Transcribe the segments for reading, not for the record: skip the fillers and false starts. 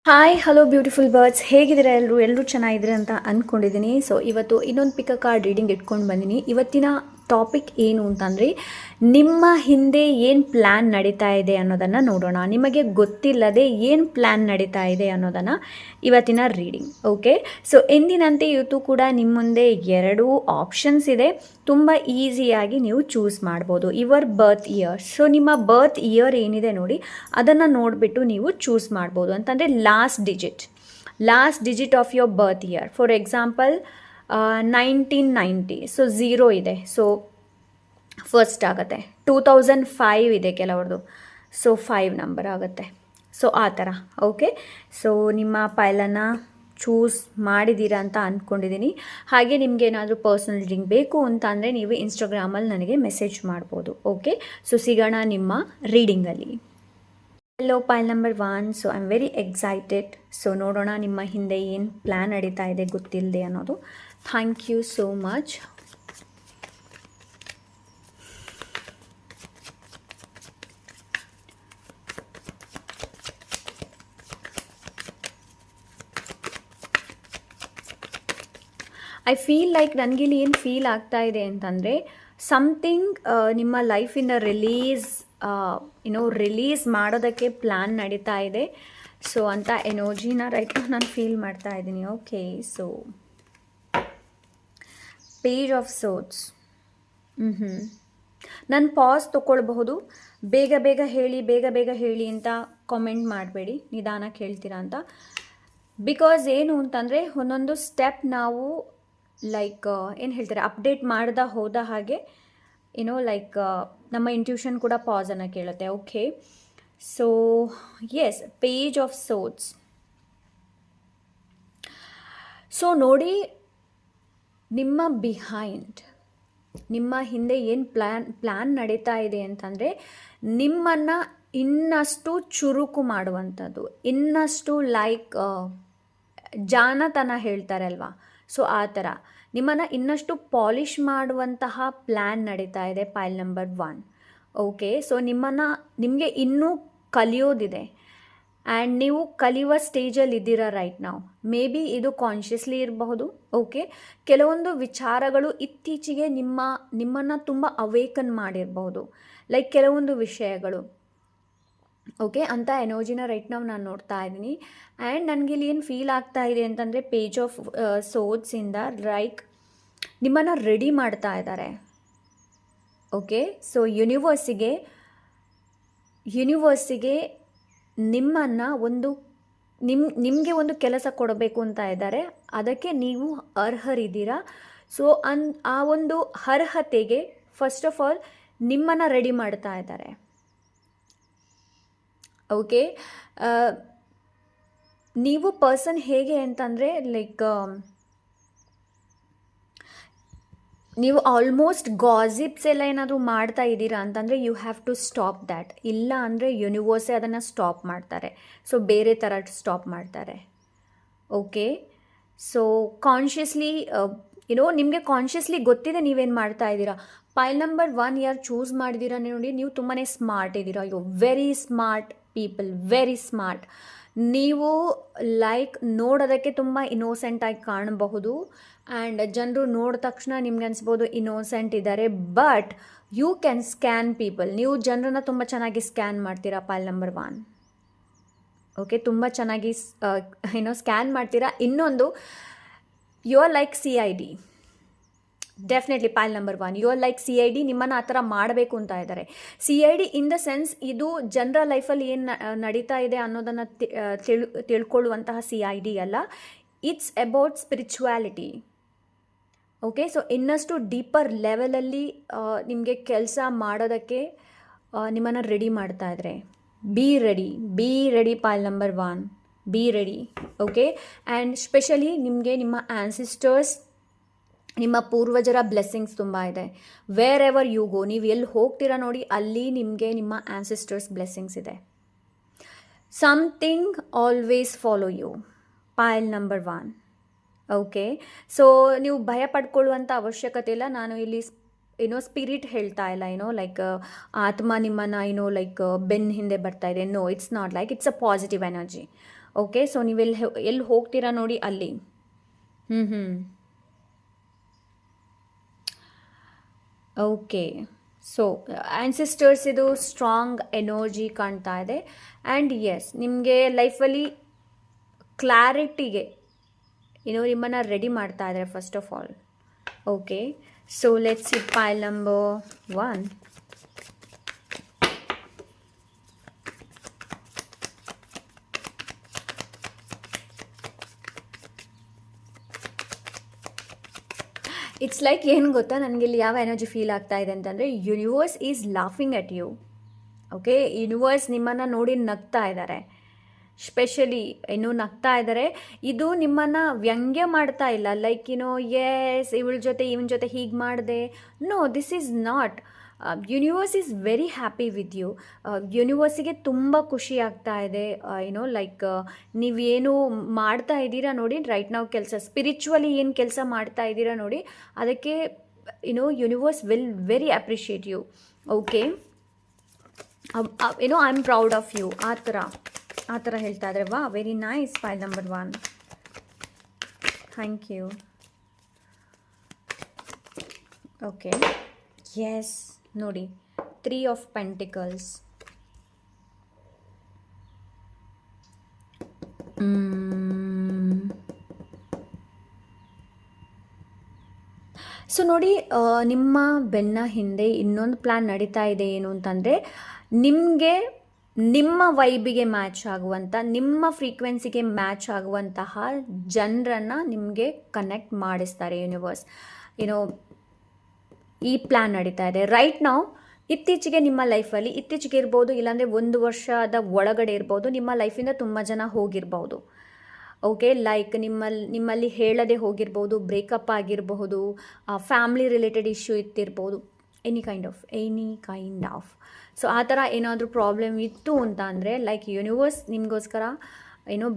Hi hello beautiful birds, ಹೇಗಿದ್ದೀರಾ ಎಲ್ಲರೂ ಚೆನ್ನಾಗಿದ್ದೀರಾ ಅಂತ ಅಂದ್ಕೊಂಡಿದ್ದೀನಿ. ಸೊ ಇವತ್ತು ಇನ್ನೊಂದು ಪಿಕ್ ಕಾರ್ಡ್ ರೀಡಿಂಗ್ ಇಟ್ಕೊಂಡು ಬಂದಿನಿ. ಇವತ್ತಿನ ಟಾಪಿಕ್ ಏನು ಅಂತಂದರೆ, ನಿಮ್ಮ ಹಿಂದೆ ಏನು ಪ್ಲ್ಯಾನ್ ನಡೀತಾ ಇದೆ ಅನ್ನೋದನ್ನು ನೋಡೋಣ. ನಿಮಗೆ ಗೊತ್ತಿಲ್ಲದೆ ಏನು ಪ್ಲ್ಯಾನ್ ನಡೀತಾ ಇದೆ ಅನ್ನೋದನ್ನು ಇವತ್ತಿನ ರೀಡಿಂಗ್. ಓಕೆ, ಸೊ ಎಂದಿನಂತೆ ಇವತ್ತು ಕೂಡ ನಿಮ್ಮ ಮುಂದೆ 2 ಆಪ್ಷನ್ಸ್ ಇದೆ. ತುಂಬ ಈಸಿಯಾಗಿ ನೀವು ಚೂಸ್ ಮಾಡ್ಬೋದು ಯುವರ್ ಬರ್ತ್ ಇಯರ್. ಸೊ ನಿಮ್ಮ ಬರ್ತ್ ಇಯರ್ ಏನಿದೆ ನೋಡಿ, ಅದನ್ನು ನೋಡಿಬಿಟ್ಟು ನೀವು ಚೂಸ್ ಮಾಡ್ಬೋದು. ಅಂತಂದರೆ last digit of your birth year. For example 1990, so 0 ಇದೆ, ಸೊ ಫಸ್ಟ್ ಆಗುತ್ತೆ. 2005 ಇದೆ ಕೆಲವ್ರದ್ದು, ಸೊ 5 ನಂಬರ್ ಆಗುತ್ತೆ. ಸೊ ಆ ಥರ. ಓಕೆ, ಸೊ ನಿಮ್ಮ ಪೈಲನ್ನು ಚೂಸ್ ಮಾಡಿದ್ದೀರಾ ಅಂತ ಅಂದ್ಕೊಂಡಿದ್ದೀನಿ. ಹಾಗೆ ನಿಮ್ಗೆ ಏನಾದರೂ ಪರ್ಸ್ನಲ್ ರೀಡಿಂಗ್ ಬೇಕು ಅಂತ ಅಂದರೆ ನೀವು ಇನ್ಸ್ಟಾಗ್ರಾಮಲ್ಲಿ ನನಗೆ ಮೆಸೇಜ್ ಮಾಡ್ಬೋದು. ಓಕೆ, ಸೊ ಸಿಗೋಣ ನಿಮ್ಮ ರೀಡಿಂಗಲ್ಲಿ. Hello pile number 1. So I am very excited. So ನೋಡೋಣ ನಿಮ್ಮ ಹಿಂದೆ ಏನು ಪ್ಲ್ಯಾನ್ ನಡೀತಾ ಇದೆ ಗೊತ್ತಿಲ್ಲದೆ ಅನ್ನೋದು. Thank you so much. I feel like ನನಗಿಲ್ಲಿ ಏನು ಫೀಲ್ ಆಗ್ತಾ ಇದೆ ಅಂತಂದರೆ, ಸಮಥಿಂಗ್ ನಿಮ್ಮ ಲೈಫಿಂದ ರಿಲೀಸ್ ಮಾಡೋದಕ್ಕೆ ಪ್ಲ್ಯಾನ್ ನಡೀತಾ ಇದೆ. ಸೊ ಅಂಥ ಎನರ್ಜಿನ ರೈಟ್ ನಾನು ಫೀಲ್ ಮಾಡ್ತಾ ಇದ್ದೀನಿ. Okay, so page of swords. ನಾನು ಪಾಸ್ ತೊಗೊಳ್ಬಹುದು. ಬೇಗ ಬೇಗ ಹೇಳಿ ಅಂತ ಕಾಮೆಂಟ್ ಮಾಡಬೇಡಿ, ನಿಧಾನಕ್ಕೆ ಹೇಳ್ತೀರಾ ಅಂತ. ಬಿಕಾಸ್ ಏನು ಅಂತಂದರೆ, ಒಂದೊಂದು ಸ್ಟೆಪ್ ನಾವು ಲೈಕ್ ಏನು ಹೇಳ್ತಾರೆ, ಅಪ್ಡೇಟ್ ಮಾಡ್ತಾ ಹೋದ ಹಾಗೆ ಲೈಕ್ ನಮ್ಮ ಇಂಟ್ಯೂಷನ್ ಕೂಡ ಪಾಸನ್ನು ಕೇಳುತ್ತೆ. Okay, so yes, page of swords. So ನೋಡಿ, ನಿಮ್ಮ ಹಿಂದೆ ಏನು ಪ್ಲ್ಯಾನ್ ನಡೀತಾ ಇದೆ ಅಂತಂದರೆ, ನಿಮ್ಮನ್ನು ಇನ್ನಷ್ಟು ಚುರುಕು ಮಾಡುವಂಥದ್ದು, ಇನ್ನಷ್ಟು ಲೈಕ್ ಜಾಣತನ ಹೇಳ್ತಾರೆ ಅಲ್ವಾ, ಸೊ ಆ ಥರ ನಿಮ್ಮನ್ನು ಇನ್ನಷ್ಟು ಪಾಲಿಷ್ ಮಾಡುವಂತಹ ಪ್ಲ್ಯಾನ್ ನಡೀತಾ ಇದೆ ಪೈಲ್ ನಂಬರ್ 1. ಓಕೆ, ಸೊ ನಿಮಗೆ ಇನ್ನೂ ಕಲಿಯೋದಿದೆ ಆ್ಯಂಡ್ ನೀವು ಕಲಿಯುವ ಸ್ಟೇಜಲ್ಲಿ ಇದ್ದೀರಾ ರೈಟ್ ನಾವು. ಮೇ ಬಿ ಇದು ಕಾನ್ಷಿಯಸ್ಲಿ ಇರಬಹುದು. ಓಕೆ, ಕೆಲವೊಂದು ವಿಚಾರಗಳು ಇತ್ತೀಚೆಗೆ ನಿಮ್ಮನ್ನು ತುಂಬ ಅವೇಕನ್ ಮಾಡಿರಬಹುದು, ಲೈಕ್ ಕೆಲವೊಂದು ವಿಷಯಗಳು. ಓಕೆ, ಅಂಥ ಎನರ್ಜಿನ ರೈಟ್ ನಾವು ನಾನು ನೋಡ್ತಾ ಇದ್ದೀನಿ. ಆ್ಯಂಡ್ ನನಗಿಲ್ಲಿ ಏನು ಫೀಲ್ ಆಗ್ತಾ ಇದೆ ಅಂತಂದರೆ, ಪೇಜ್ ಆಫ್ ಸೋಟ್ಸಿಂದ ಲೈಕ್ ನಿಮ್ಮನ್ನು ರೆಡಿ ಮಾಡ್ತಾ ಇದ್ದಾರೆ. ಓಕೆ, ಸೊ ಯೂನಿವರ್ಸಿಗೆ ನಿಮ್ಮನ್ನು ನಿಮಗೆ ಒಂದು ಕೆಲಸ ಕೊಡಬೇಕು ಅಂತ ಇದ್ದಾರೆ. ಅದಕ್ಕೆ ನೀವು ಅರ್ಹರಿದ್ದೀರಾ. ಸೊ ಆ ಒಂದು ಅರ್ಹತೆಗೆ ಫಸ್ಟ್ ಆಫ್ ಆಲ್ ನಿಮ್ಮನ್ನು ರೆಡಿ ಮಾಡ್ತಾ ಇದ್ದಾರೆ. ಓಕೆ, ನೀವು ಪರ್ಸನ್ ಹೇಗೆ ಅಂತಂದರೆ, ಲೈಕ್ ನೀವು ಆಲ್ಮೋಸ್ಟ್ ಗಾಸಿಪ್ಸ್ ಎಲ್ಲ ಏನಾದರೂ ಮಾಡ್ತಾ ಇದ್ದೀರಾ ಅಂತಂದರೆ, you have to stop that. ಇಲ್ಲ ಅಂದರೆ ಯೂನಿವರ್ಸೇ ಅದನ್ನು ಸ್ಟಾಪ್ ಮಾಡ್ತಾರೆ. ಸೊ ಬೇರೆ ಥರ ಸ್ಟಾಪ್ ಮಾಡ್ತಾರೆ. ಓಕೆ, ಸೊ ಕಾನ್ಷಿಯಸ್ಲಿ ನಿಮಗೆ ಕಾನ್ಷಿಯಸ್ಲಿ ಗೊತ್ತಿದೆ ನೀವೇನು ಮಾಡ್ತಾ ಇದ್ದೀರಾ. ಪೈಲ್ ನಂಬರ್ 1 ಯಾರು ಚೂಸ್ ಮಾಡಿದ್ದೀರಾ ನೋಡಿ, ನೀವು ತುಂಬಾ ಸ್ಮಾರ್ಟ್ ಇದ್ದೀರಾ. You very smart people, very smart. ನೀವು ಲೈಕ್ ನೋಡೋದಕ್ಕೆ ತುಂಬ ಇನ್ನೋಸೆಂಟಾಗಿ ಕಾಣಬಹುದು ಆ್ಯಂಡ್ ಜನರು ನೋಡಿದ ತಕ್ಷಣ ನಿಮ್ಗೆ ಅನಿಸ್ಬೋದು ಇನ್ನೋಸೆಂಟ್ ಇದ್ದಾರೆ. But you can scan people. ನೀವು ಜನರನ್ನ ತುಂಬ ಚೆನ್ನಾಗಿ ಸ್ಕ್ಯಾನ್ ಮಾಡ್ತೀರಾ ಪೈಲ್ ನಂಬರ್ 1. ಓಕೆ, ತುಂಬ ಚೆನ್ನಾಗಿ ಸ್ಕ್ಯಾನ್ ಮಾಡ್ತೀರಾ. ಇನ್ನೊಂದು, you are like CID. Definitely pile number 1, you are like CID. ನಿಮ್ಮನ್ನು ಆ ಥರ ಮಾಡಬೇಕು ಅಂತ ಇದ್ದಾರೆ. CID ಇನ್ ದ ಸೆನ್ಸ್, ಇದು ಜನರ ಲೈಫಲ್ಲಿ ಏನು ನಡೀತಾ ಇದೆ ಅನ್ನೋದನ್ನು ತಿಳ್ಕೊಳ್ಳುವಂತಹ CID ಅಲ್ಲ. It's about spirituality. Okay, so ಇನ್ನಷ್ಟು ಡೀಪರ್ ಲೆವೆಲಲ್ಲಿ ನಿಮಗೆ ಕೆಲಸ ಮಾಡೋದಕ್ಕೆ ನಿಮ್ಮನ್ನು ರೆಡಿ ಮಾಡ್ತಾ ಇದ್ದಾರೆ. Be ready ಪೈಲ್ number 1, be ready. Okay, and specially ನಿಮಗೆ ನಿಮ್ಮ ಆ್ಯನ್ಸಿಸ್ಟರ್ಸ್, ನಿಮ್ಮ ಪೂರ್ವಜರ ಬ್ಲೆಸ್ಸಿಂಗ್ಸ್ ತುಂಬ ಇದೆ. ವೇರ್ ಎವರ್ ಯು ಗೋ, ನೀವು ಎಲ್ಲಿ ಹೋಗ್ತೀರಾ ನೋಡಿ, ಅಲ್ಲಿ ನಿಮಗೆ ನಿಮ್ಮ ಆ್ಯನ್ಸಿಸ್ಟರ್ಸ್ ಬ್ಲೆಸ್ಸಿಂಗ್ಸ್ ಇದೆ. Something always follow you pile number 1. Okay, so ನೀವು ಭಯ ಪಡ್ಕೊಳ್ಳುವಂಥ ಅವಶ್ಯಕತೆ ಇಲ್ಲ. ನಾನು ಇಲ್ಲಿ ಸ್ಪಿರಿಟ್ ಹೇಳ್ತಾ ಇಲ್ಲ, ಲೈಕ್ ಆತ್ಮ ನಿಮ್ಮನ್ನು ಲೈಕ್ ಬೆನ್ನ ಹಿಂದೆ ಬರ್ತಾ ಇದೆ. No, it's not like, it's a positive energy. Okay, so ನೀವು ಎಲ್ಲಿ ಹೋಗ್ತೀರಾ ನೋಡಿ ಅಲ್ಲಿ. ಓಕೆ, ಸೊ ಆ್ಯನ್ಸಿಸ್ಟರ್ಸ್ ಇದು ಸ್ಟ್ರಾಂಗ್ ಎನರ್ಜಿ ಕಾಣ್ತಾ ಇದೆ. ಆ್ಯಂಡ್ ಎಸ್, ನಿಮಗೆ ಲೈಫಲ್ಲಿ ಕ್ಲಾರಿಟಿಗೆ ನಿಮ್ಮನ್ನು ರೆಡಿ ಮಾಡ್ತಾ ಇದ್ದಾರೆ first of all. Okay, so let's see pile number 1. It's like ಏನು ಗೊತ್ತಾ, ನನಗೆ ಇಲ್ಲಿ ಯಾವ ಎನರ್ಜಿ ಫೀಲ್ ಆಗ್ತಾ ಇದೆ ಅಂತಂದರೆ, universe is laughing at you. Okay, universe ನಿಮ್ಮನ್ನು ನೋಡಿ ನಗ್ತಾ ಇದ್ದಾರೆ. ಸ್ಪೆಷಲಿ ನಗ್ತಾ ಇದ್ದಾರೆ. ಇದು ನಿಮ್ಮನ್ನು ವ್ಯಂಗ್ಯ ಮಾಡ್ತಾ ಇಲ್ಲ, ಲೈಕ್ ಎಸ್ ಇವಳ ಜೊತೆ ಇವನ ಜೊತೆ ಹೀಗೆ ಮಾಡಿದೆ. No, this is not. Universe is very happy with you. ಯೂನಿವರ್ಸಿಗೆ ತುಂಬ ಖುಷಿ ಆಗ್ತಾ ಇದೆ. ಲೈಕ್ ನೀವೇನು ಮಾಡ್ತಾ ಇದ್ದೀರಾ ನೋಡಿ ರೈಟ್ ನಾವು ಕೆಲಸ, ಸ್ಪಿರಿಚುವಲಿ ಏನು ಕೆಲಸ ಮಾಡ್ತಾ ಇದ್ದೀರಾ ನೋಡಿ, ಅದಕ್ಕೆ universe will very appreciate you. Okay, I am proud of you, ಆ ಥರ ಹೇಳ್ತಾ ಇದ್ದಾರೆ. ವಾ, very nice. Pile number 1. Thank you. Okay, yes ನೋಡಿ, 3 ಆಫ್ ಪೆಂಟಿಕಲ್ಸ್. ಸೊ ನೋಡಿ, ನಿಮ್ಮ ಬೆನ್ನ ಹಿಂದೆ ಇನ್ನೊಂದು ಪ್ಲ್ಯಾನ್ ನಡೀತಾ ಇದೆ. ಏನು ಅಂತಂದರೆ, ನಿಮಗೆ ನಿಮ್ಮ ವೈಬಿಗೆ ಮ್ಯಾಚ್ ಆಗುವಂಥ, ನಿಮ್ಮ ಫ್ರೀಕ್ವೆನ್ಸಿಗೆ ಮ್ಯಾಚ್ ಆಗುವಂತಹ ಜನರನ್ನು ನಿಮಗೆ ಕನೆಕ್ಟ್ ಮಾಡಿಸ್ತಾರೆ ಯೂನಿವರ್ಸ್. ಈ ಪ್ಲ್ಯಾನ್ ನಡೀತಾ ಇದೆ ರೈಟ್ ನಾವು. ಇತ್ತೀಚೆಗೆ ನಿಮ್ಮ ಲೈಫಲ್ಲಿ, ಇತ್ತೀಚೆಗೆ ಇರ್ಬೋದು, ಇಲ್ಲಾಂದರೆ 1 ವರ್ಷದ ಒಳಗಡೆ ಇರ್ಬೋದು, ನಿಮ್ಮ ಲೈಫಿಂದ ತುಂಬ ಜನ ಹೋಗಿರ್ಬೋದು. ಓಕೆ, ಲೈಕ್ ನಿಮ್ಮಲ್ಲಿ ಹೇಳದೆ ಹೋಗಿರ್ಬೋದು, ಬ್ರೇಕಪ್ ಆಗಿರಬಹುದು, ಫ್ಯಾಮ್ಲಿ ರಿಲೇಟೆಡ್ ಇಶ್ಯೂ ಇತ್ತಿರ್ಬೋದು, ಎನಿ ಕೈಂಡ್ ಆಫ್. ಸೊ ಆ ಥರ ಏನಾದರೂ ಪ್ರಾಬ್ಲಮ್ ಇತ್ತು ಅಂತ ಅಂದರೆ, ಲೈಕ್ ಯೂನಿವರ್ಸ್ ನಿಮಗೋಸ್ಕರ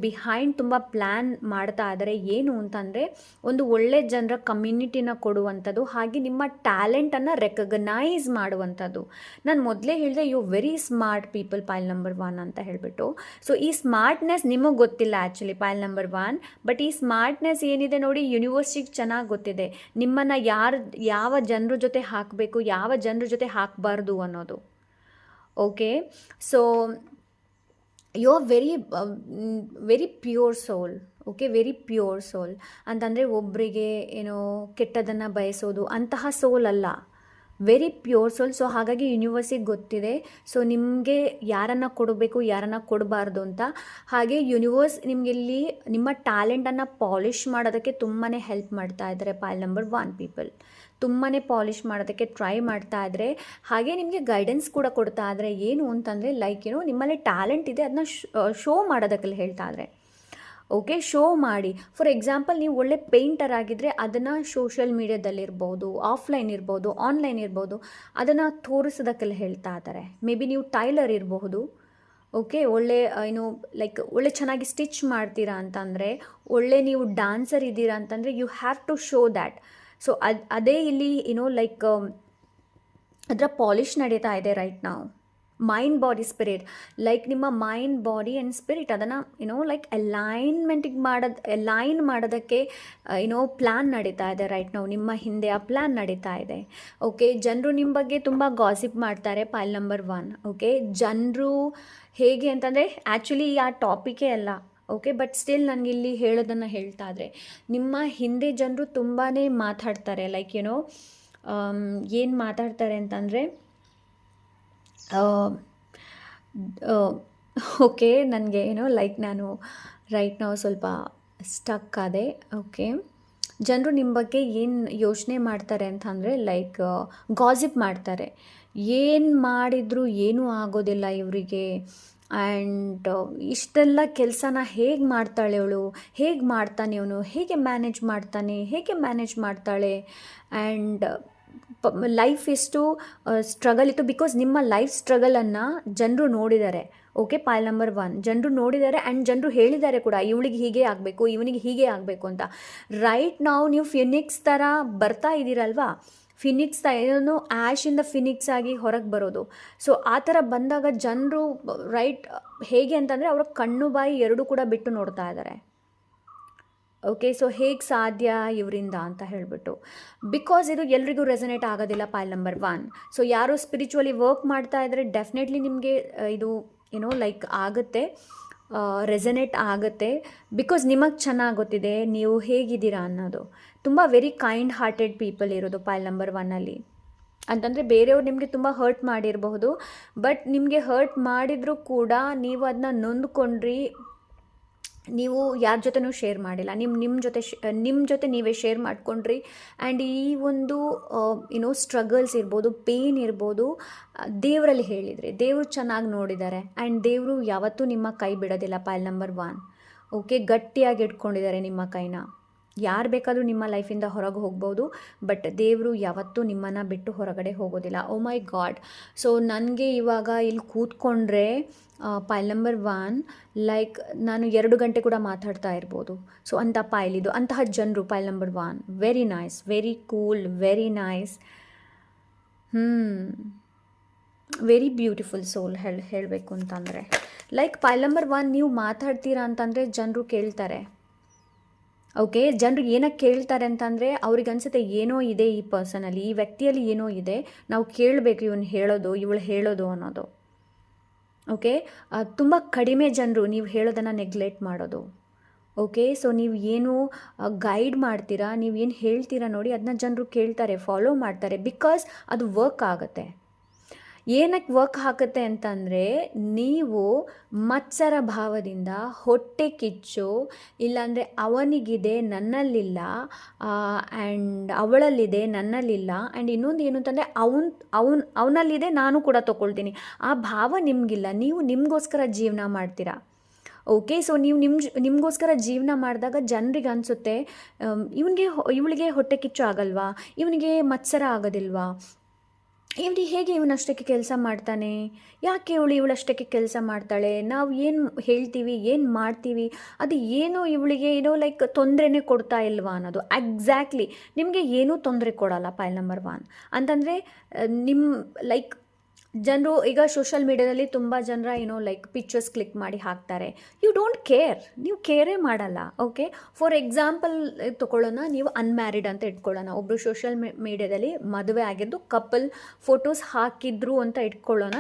ಬಿಹೈಂಡ್ ತುಂಬ ಪ್ಲ್ಯಾನ್ ಮಾಡ್ತಾ ಇದ್ದಾರೆ. ಏನು ಅಂತಂದರೆ, ಒಂದು ಒಳ್ಳೆ ಜನರ ಕಮ್ಯುನಿಟಿನ ಕೊಡುವಂಥದ್ದು, ಹಾಗೆ ನಿಮ್ಮ ಟ್ಯಾಲೆಂಟನ್ನು ರೆಕಗ್ನೈಸ್ ಮಾಡುವಂಥದ್ದು. ನಾನು ಮೊದಲೇ ಹೇಳಿದೆ, you very smart people, pile number 1 ಅಂತ ಹೇಳಿಬಿಟ್ಟು. ಸೊ ಈ ಸ್ಮಾರ್ಟ್ನೆಸ್ ನಿಮಗೆ ಗೊತ್ತಿಲ್ಲ ಆ್ಯಕ್ಚುಲಿ, ಪೈಲ್ ನಂಬರ್ 1. ಬಟ್ ಈ ಸ್ಮಾರ್ಟ್ನೆಸ್ ಏನಿದೆ ನೋಡಿ, ಯೂನಿವರ್ಸಿಗೆ ಚೆನ್ನಾಗಿ ಗೊತ್ತಿದೆ ನಿಮ್ಮನ್ನು ಯಾವ ಜನರ ಜೊತೆ ಹಾಕಬೇಕು, ಯಾವ ಜನರ ಜೊತೆ ಹಾಕಬಾರ್ದು ಅನ್ನೋದು. Okay, so you are very pure soul. Okay, very pure soul ಅಂತಂದರೆ ಒಬ್ಬರಿಗೆ ಕೆಟ್ಟದನ್ನು ಬಯಸೋದು ಅಂತಹ ಸೋಲ್ ಅಲ್ಲ, ವೆರಿ ಪ್ಯೂರ್ ಸೋಲ್. ಸೊ ಹಾಗಾಗಿ ಯೂನಿವರ್ಸಿಗೆ ಗೊತ್ತಿದೆ, ಸೊ ನಿಮಗೆ ಯಾರನ್ನು ಕೊಡಬೇಕು, ಯಾರನ್ನು ಕೊಡಬಾರ್ದು ಅಂತ. ಹಾಗೆ ಯೂನಿವರ್ಸ್ ನಿಮಗಿಲ್ಲಿ ನಿಮ್ಮ ಟ್ಯಾಲೆಂಟನ್ನು ಪಾಲಿಷ್ ಮಾಡೋದಕ್ಕೆ ತುಂಬಾ ಹೆಲ್ಪ್ ಮಾಡ್ತಾ ಇದ್ದಾರೆ. ಪೈಲ್ ನಂಬರ್ 1 ಪೀಪಲ್ ತುಂಬಾ ಪಾಲಿಷ್ ಮಾಡೋದಕ್ಕೆ ಟ್ರೈ ಮಾಡ್ತಾ ಇದ್ದರೆ, ಹಾಗೆ ನಿಮಗೆ ಗೈಡೆನ್ಸ್ ಕೂಡ ಕೊಡ್ತಾ ಇದ್ದಾರೆ. ಏನು ಅಂತಂದರೆ, ಲೈಕ್ ನಿಮ್ಮಲ್ಲಿ ಟ್ಯಾಲೆಂಟ್ ಇದೆ, ಅದನ್ನ ಶೋ ಮಾಡೋದಕ್ಕೆ ಹೇಳ್ತಾ ಇದ್ದಾರೆ. ಓಕೆ, ಶೋ ಮಾಡಿ. ಫಾರ್ ಎಕ್ಸಾಂಪಲ್, ನೀವು ಒಳ್ಳೆ ಪೇಂಟರ್ ಆಗಿದ್ದರೆ ಅದನ್ನು ಸೋಷಿಯಲ್ ಮೀಡಿಯಾದಲ್ಲಿರ್ಬೋದು, ಆಫ್ಲೈನ್ ಇರ್ಬೋದು, ಆನ್ಲೈನ್ ಇರ್ಬೋದು, ಅದನ್ನು ತೋರಿಸೋದಕ್ಕೆಲ್ಲ ಹೇಳ್ತಾ ಇದ್ದಾರೆ. ಮೇ ಬಿ ನೀವು ಟೈಲರ್ ಇರಬಹುದು. ಓಕೆ, ಒಳ್ಳೆ ಲೈಕ್ ಒಳ್ಳೆ ಚೆನ್ನಾಗಿ ಸ್ಟಿಚ್ ಮಾಡ್ತೀರಾ ಅಂತಂದರೆ, ಒಳ್ಳೆ ನೀವು ಡ್ಯಾನ್ಸರ್ ಇದ್ದೀರಾ ಅಂತಂದರೆ, you have to show that. So ಅದೇ ಇಲ್ಲಿ ಲೈಕ್ ಅದರ ಪಾಲಿಷ್ ನಡೀತಾ ಇದೆ ರೈಟ್ ನಾವು. ಮೈಂಡ್ ಬಾಡಿ ಸ್ಪಿರಿಟ್, ಲೈಕ್ ನಿಮ್ಮ ಮೈಂಡ್ ಬಾಡಿ ಆ್ಯಂಡ್ ಸ್ಪಿರಿಟ್ ಅದನ್ನು ಲೈಕ್ ಅಲೈನ್ ಮಾಡೋದಕ್ಕೆ ಪ್ಲ್ಯಾನ್ ನಡೀತಾ ಇದೆ ರೈಟ್ ನಾವು. ನಿಮ್ಮ ಹಿಂದೆ ಆ ಪ್ಲ್ಯಾನ್ ನಡೀತಾ ಇದೆ. ಓಕೆ, ಜನರು ನಿಮ್ಮ ಬಗ್ಗೆ ತುಂಬ ಗಾಸಿಪ್ ಮಾಡ್ತಾರೆ. ಪೈಲ್ ನಂಬರ್ 1. ಓಕೆ, ಜನರು ಹೇಗೆ ಅಂತಂದರೆ, ಆ್ಯಕ್ಚುಲಿ ಆ ಟಾಪಿಕೇ ಅಲ್ಲ. ಓಕೆ, ಬಟ್ ಸ್ಟಿಲ್ ನನಗಿಲ್ಲಿ ಹೇಳೋದನ್ನು ಹೇಳ್ತಾ ಇದ್ರೆ, ನಿಮ್ಮ ಹಿಂದೆ ಜನರು ತುಂಬಾ ಮಾತಾಡ್ತಾರೆ. ಲೈಕ್ ಏನು ಮಾತಾಡ್ತಾರೆ ಅಂತಂದರೆ, ಓಕೆ, ನನಗೆ ಲೈಕ್ ನಾನು ರೈಟ್ ನಾವು ಸ್ವಲ್ಪ ಸ್ಟಕ್ ಆದೆ. ಓಕೆ, ಜನರು ನಿಮ್ಮ ಬಗ್ಗೆ ಏನು ಯೋಚನೆ ಮಾಡ್ತಾರೆ ಅಂತಂದರೆ, ಲೈಕ್ ಗಾಸಿಪ್ ಮಾಡ್ತಾರೆ. ಏನು ಮಾಡಿದರೂ ಏನೂ ಆಗೋದಿಲ್ಲ ಇವರಿಗೆ, ಆ್ಯಂಡ್ ಇಷ್ಟೆಲ್ಲ ಕೆಲಸನ ಹೇಗೆ ಮಾಡ್ತಾಳೆ ಅವಳು, ಹೇಗೆ ಮಾಡ್ತಾನೆ ಅವನು, ಹೇಗೆ ಮ್ಯಾನೇಜ್ ಮಾಡ್ತಾಳೆ, ಆ್ಯಂಡ್ ಲೈಫ್ ಎಷ್ಟು ಸ್ಟ್ರಗಲ್ ಇತ್ತು. ಬಿಕಾಸ್ ನಿಮ್ಮ ಲೈಫ್ ಸ್ಟ್ರಗಲನ್ನು ಜನರು ನೋಡಿದ್ದಾರೆ. ಓಕೆ, ಪೈಲ್ ನಂಬರ್ 1 ಜನರು ನೋಡಿದ್ದಾರೆ, ಆ್ಯಂಡ್ ಜನರು ಹೇಳಿದ್ದಾರೆ ಕೂಡ, ಇವಳಿಗೆ ಹೀಗೆ ಆಗಬೇಕು, ಇವನಿಗೆ ಹೀಗೆ ಆಗಬೇಕು ಅಂತ. ರೈಟ್ ನಾವು ನೀವು ಫಿನಿಕ್ಸ್ ಥರ ಬರ್ತಾ ಇದ್ದೀರಲ್ವಾ. ಫಿನಿಕ್ಸ್ ಏನು ಆ್ಯಶಿಂದ ಫಿನಿಕ್ಸ್ ಆಗಿ ಹೊರಗೆ ಬರೋದು. ಸೊ ಆ ಥರ ಬಂದಾಗ ಜನರು ರೈಟ್ ಹೇಗೆ ಅಂತಂದರೆ ಅವರ ಕಣ್ಣು ಬಾಯಿ ಎರಡೂ ಕೂಡ ಬಿಟ್ಟು ನೋಡ್ತಾ ಇದ್ದಾರೆ. ಓಕೆ, ಸೊ ಹೇಗೆ ಸಾಧ್ಯ ಇವರಿಂದ ಅಂತ ಹೇಳಿಬಿಟ್ಟು, ಬಿಕಾಸ್ ಇದು ಎಲ್ರಿಗೂ ರೆಸನೇಟ್ ಆಗೋದಿಲ್ಲ. ಪಾಯಿಲ್ ನಂಬರ್ 1. ಸೊ ಯಾರು ಸ್ಪಿರಿಚುವಲಿ ವರ್ಕ್ ಮಾಡ್ತಾ ಇದ್ದರೆ ಡೆಫಿನೆಟ್ಲಿ ನಿಮಗೆ ಇದು ಲೈಕ್ ಆಗುತ್ತೆ, ರೆಸನೇಟ್ ಆಗುತ್ತೆ. ಬಿಕಾಸ್ ನಿಮಗೆ ಚೆನ್ನಾಗಿ ಗೊತ್ತಿದೆ ನೀವು ಹೇಗಿದ್ದೀರಾ ಅನ್ನೋದು. ತುಂಬ ವೆರಿ ಕೈಂಡ್ ಹಾರ್ಟೆಡ್ ಪೀಪಲ್ ಇರೋದು ಪಾಯಿಲ್ ನಂಬರ್ 1ಅಲ್ಲಿ. ಅಂತಂದರೆ ಬೇರೆಯವ್ರು ನಿಮಗೆ ತುಂಬ ಹರ್ಟ್ ಮಾಡಿರಬಹುದು, ಬಟ್ ನಿಮಗೆ ಹರ್ಟ್ ಮಾಡಿದರೂ ಕೂಡ ನೀವು ಅದನ್ನ ನೊಂದ್ಕೊಂಡ್ರಿ, ನೀವು ಯಾರ ಜೊತೆನೂ ಶೇರ್ ಮಾಡಿಲ್ಲ, ನಿಮ್ಮ ಜೊತೆ ನೀವೇ ಶೇರ್ ಮಾಡ್ಕೊಂಡ್ರಿ. ಆ್ಯಂಡ್ ಈ ಒಂದು ಸ್ಟ್ರಗಲ್ಸ್ ಇರ್ಬೋದು, ಪೇಯ್ನ್ ಇರ್ಬೋದು, ದೇವರಲ್ಲಿ ಹೇಳಿದ್ರಿ, ದೇವರು ಚೆನ್ನಾಗಿ ನೋಡಿದ್ದಾರೆ. ಆ್ಯಂಡ್ ದೇವರು ಯಾವತ್ತೂ ನಿಮ್ಮ ಕೈ ಬಿಡೋದಿಲ್ಲ. ಪಾಯಿಲ್ ನಂಬರ್ 1 ಓಕೆ, ಗಟ್ಟಿಯಾಗಿ ಇಟ್ಕೊಂಡಿದ್ದಾರೆ ನಿಮ್ಮ ಕೈನ. ಯಾರು ಬೇಕಾದರೂ ನಿಮ್ಮ ಲೈಫಿಂದ ಹೊರಗೆ ಹೋಗ್ಬೋದು, ಬಟ್ ದೇವರು ಯಾವತ್ತೂ ನಿಮ್ಮನ್ನು ಬಿಟ್ಟು ಹೊರಗಡೆ ಹೋಗೋದಿಲ್ಲ. ಓ ಮೈ ಗಾಡ್. ಸೊ ನನಗೆ ಇವಾಗ ಇಲ್ಲಿ ಕೂತ್ಕೊಂಡ್ರೆ ಪಾಯಿಲ್ ನಂಬರ್ 1 ಲೈಕ್ ನಾನು 2 ಗಂಟೆ ಕೂಡ ಮಾತಾಡ್ತಾ ಇರ್ಬೋದು. ಸೊ ಅಂಥ ಪಾಯಿಲಿದು, ಅಂತಹ ಜನರು pile number 1. Very nice, very cool, very nice. Very beautiful soul ಹೇಳಬೇಕು ಅಂತಂದರೆ. ಲೈಕ್ ಪಾಯಿಲ್ ನಂಬರ್ 1 ನೀವು ಮಾತಾಡ್ತೀರಾ ಅಂತಂದರೆ ಜನರು ಕೇಳ್ತಾರೆ. ಓಕೆ, ಜನರು ಏನಕ್ಕೆ ಕೇಳ್ತಾರೆ ಅಂತಂದರೆ ಅವ್ರಿಗೆ ಅನಿಸುತ್ತೆ ಏನೋ ಇದೆ ಈ ಪರ್ಸನಲ್ಲಿ, ಈ ವ್ಯಕ್ತಿಯಲ್ಲಿ ಏನೋ ಇದೆ, ನಾವು ಕೇಳಬೇಕು ಇವಳು ಹೇಳೋದು ಅನ್ನೋದು. ಓಕೆ, ತುಂಬ ಕಡಿಮೆ ಜನರು ನೀವು ಹೇಳೋದನ್ನು ನೆಗ್ಲೆಕ್ಟ್ ಮಾಡೋದು. ಓಕೆ, ಸೊ ನೀವು ಏನು ಗೈಡ್ ಮಾಡ್ತೀರಾ, ನೀವು ಏನು ಹೇಳ್ತೀರಾ ನೋಡಿ, ಅದನ್ನ ಜನರು ಕೇಳ್ತಾರೆ, ಫಾಲೋ ಮಾಡ್ತಾರೆ. ಬಿಕಾಸ್ ಅದು ವರ್ಕ್ ಆಗುತ್ತೆ. ಏನಕ್ಕೆ ವರ್ಕ್ ಹಾಕುತ್ತೆ ಅಂತಂದರೆ, ನೀವು ಮತ್ಸರ ಭಾವದಿಂದ, ಹೊಟ್ಟೆ ಕಿಚ್ಚು, ಇಲ್ಲಾಂದರೆ ಅವನಿಗಿದೆ ನನ್ನಲ್ಲಿಲ್ಲ, ಆ್ಯಂಡ್ ಅವಳಲ್ಲಿದೆ ನನ್ನಲ್ಲಿಲ್ಲ, ಆ್ಯಂಡ್ ಇನ್ನೊಂದು ಏನು ಅಂತಂದರೆ ಅವನಲ್ಲಿದೆ ನಾನು ಕೂಡ ತೊಗೊಳ್ತೀನಿ, ಆ ಭಾವ ನಿಮಗಿಲ್ಲ. ನೀವು ನಿಮಗೋಸ್ಕರ ಜೀವನ ಮಾಡ್ತೀರಾ. ಓಕೆ, ಸೊ ನೀವು ನಿಮಗೋಸ್ಕರ ಜೀವನ ಮಾಡಿದಾಗ ಜನರಿಗೆ ಅನಿಸುತ್ತೆ ಇವಳಿಗೆ ಹೊಟ್ಟೆ ಕಿಚ್ಚು ಆಗಲ್ವಾ, ಇವನಿಗೆ ಮತ್ಸರ ಆಗೋದಿಲ್ವಾ, ಹೇಗೆ ಇವನಷ್ಟಕ್ಕೆ ಕೆಲಸ ಮಾಡ್ತಾನೆ, ಯಾಕೆ ಇವಳಷ್ಟಕ್ಕೆ ಕೆಲಸ ಮಾಡ್ತಾಳೆ, ನಾವು ಏನು ಹೇಳ್ತೀವಿ ಏನು ಮಾಡ್ತೀವಿ ಅದು ಏನು ಇವಳಿಗೆ ಲೈಕ್ ತೊಂದರೆನೇ ಕೊಡ್ತಾ ಇಲ್ವಾ ಅನ್ನೋದು. ಎಕ್ಸಾಕ್ಟ್ಲಿ ನಿಮಗೆ ಏನೂ ತೊಂದರೆ ಕೊಡಲ್ಲ ಪಾಯಿಲ್ ನಂಬರ್ 1 ಅಂತಂದರೆ ನಿಮ್ಮ ಲೈಕ್ ಜನರು ಈಗ ಸೋಷಲ್ ಮೀಡಿಯಾದಲ್ಲಿ ತುಂಬ ಜನರ ಲೈಕ್ ಪಿಕ್ಚರ್ಸ್ ಕ್ಲಿಕ್ ಮಾಡಿ ಹಾಕ್ತಾರೆ. ಯು ಡೋಂಟ್ ಕೇರ್, ನೀವು ಕೇರೇ ಮಾಡಲ್ಲ. ಓಕೆ, ಫಾರ್ ಎಕ್ಸಾಂಪಲ್ ತೊಗೊಳ್ಳೋಣ, ನೀವು ಅನ್ಮ್ಯಾರಿಡ್ ಅಂತ ಇಟ್ಕೊಳ್ಳೋಣ. ಒಬ್ಬರು ಸೋಷಲ್ ಮೀಡಿಯಾದಲ್ಲಿ ಮದುವೆ ಆಗಿದ್ದು ಕಪಲ್ ಫೋಟೋಸ್ ಹಾಕಿದ್ರು ಅಂತ ಇಟ್ಕೊಳ್ಳೋಣ.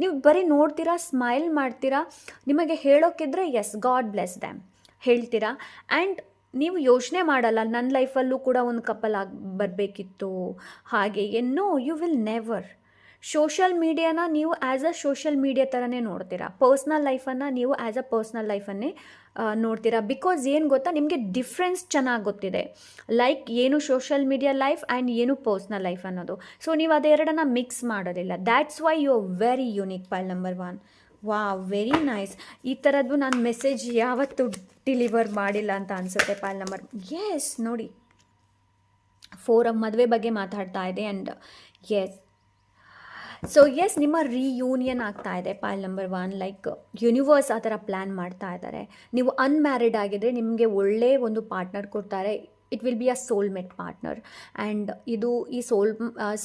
ನೀವು ಬರೀ ನೋಡ್ತೀರಾ, ಸ್ಮೈಲ್ ಮಾಡ್ತೀರಾ, ನಿಮಗೆ ಹೇಳೋಕ್ಕಿದ್ರೆ ಎಸ್ ಗಾಡ್ ಬ್ಲೆಸ್ ದ್ಯಾಮ್ ಹೇಳ್ತೀರಾ. ಆ್ಯಂಡ್ ನೀವು ಯೋಚನೆ ಮಾಡಲ್ಲ ನನ್ನ ಲೈಫಲ್ಲೂ ಕೂಡ ಒಂದು ಕಪಲ್ ಬರಬೇಕಿತ್ತು ಹಾಗೆ no, you will never. Social ಮೀಡಿಯಾನ ನೀವು ಆ್ಯಸ್ ಅ ಸೋಷಲ್ ಮೀಡಿಯಾ ಥರನೇ ನೋಡ್ತೀರಾ, ಪರ್ಸ್ನಲ್ ಲೈಫನ್ನು ನೀವು ಆ್ಯಸ್ ಅ ಪರ್ಸ್ನಲ್ ಲೈಫನ್ನೇ ನೋಡ್ತೀರಾ. ಬಿಕಾಸ್ ಏನು ಗೊತ್ತಾ, ನಿಮಗೆ ಡಿಫ್ರೆನ್ಸ್ ಚೆನ್ನಾಗಿ ಗೊತ್ತಿದೆ, ಲೈಕ್ ಏನು ಸೋಷಲ್ ಮೀಡಿಯಾ ಲೈಫ್ ಆ್ಯಂಡ್ ಏನು ಪರ್ಸ್ನಲ್ ಲೈಫ್ ಅನ್ನೋದು. ಸೊ ನೀವು ಅದೆರಡನ್ನ ಮಿಕ್ಸ್ ಮಾಡೋದಿಲ್ಲ. That's why you are very unique pile number 1. Wow, very nice. ಈ ಥರದ್ದು ನಾನು ಮೆಸೇಜ್ ಯಾವತ್ತೂ ಡಿಲಿವರ್ ಮಾಡಿಲ್ಲ ಅಂತ ಅನಿಸುತ್ತೆ ಪಾಯಿಲ್ ನಂಬರ್. ಎಸ್ ನೋಡಿ, 4 ಮದುವೆ ಬಗ್ಗೆ ಮಾತಾಡ್ತಾ ಇದೆ. ಆ್ಯಂಡ್ ಎಸ್, ಸೊ ಎಸ್, ನಿಮ್ಮ ರಿಯೂನಿಯನ್ ಆಗ್ತಾ ಇದೆ ಪಾಯಿಲ್ ನಂಬರ್ 1. ಲೈಕ್ ಯೂನಿವರ್ಸ್ ಆ ಥರ ಪ್ಲ್ಯಾನ್ ಮಾಡ್ತಾ ಇದ್ದಾರೆ. ನೀವು ಅನ್ಮ್ಯಾರಿಡ್ ಆಗಿದ್ದರೆ ನಿಮಗೆ ಒಳ್ಳೆ ಒಂದು ಪಾರ್ಟ್ನರ್ ಕೊಡ್ತಾರೆ. It will be a soulmate partner. And ಈ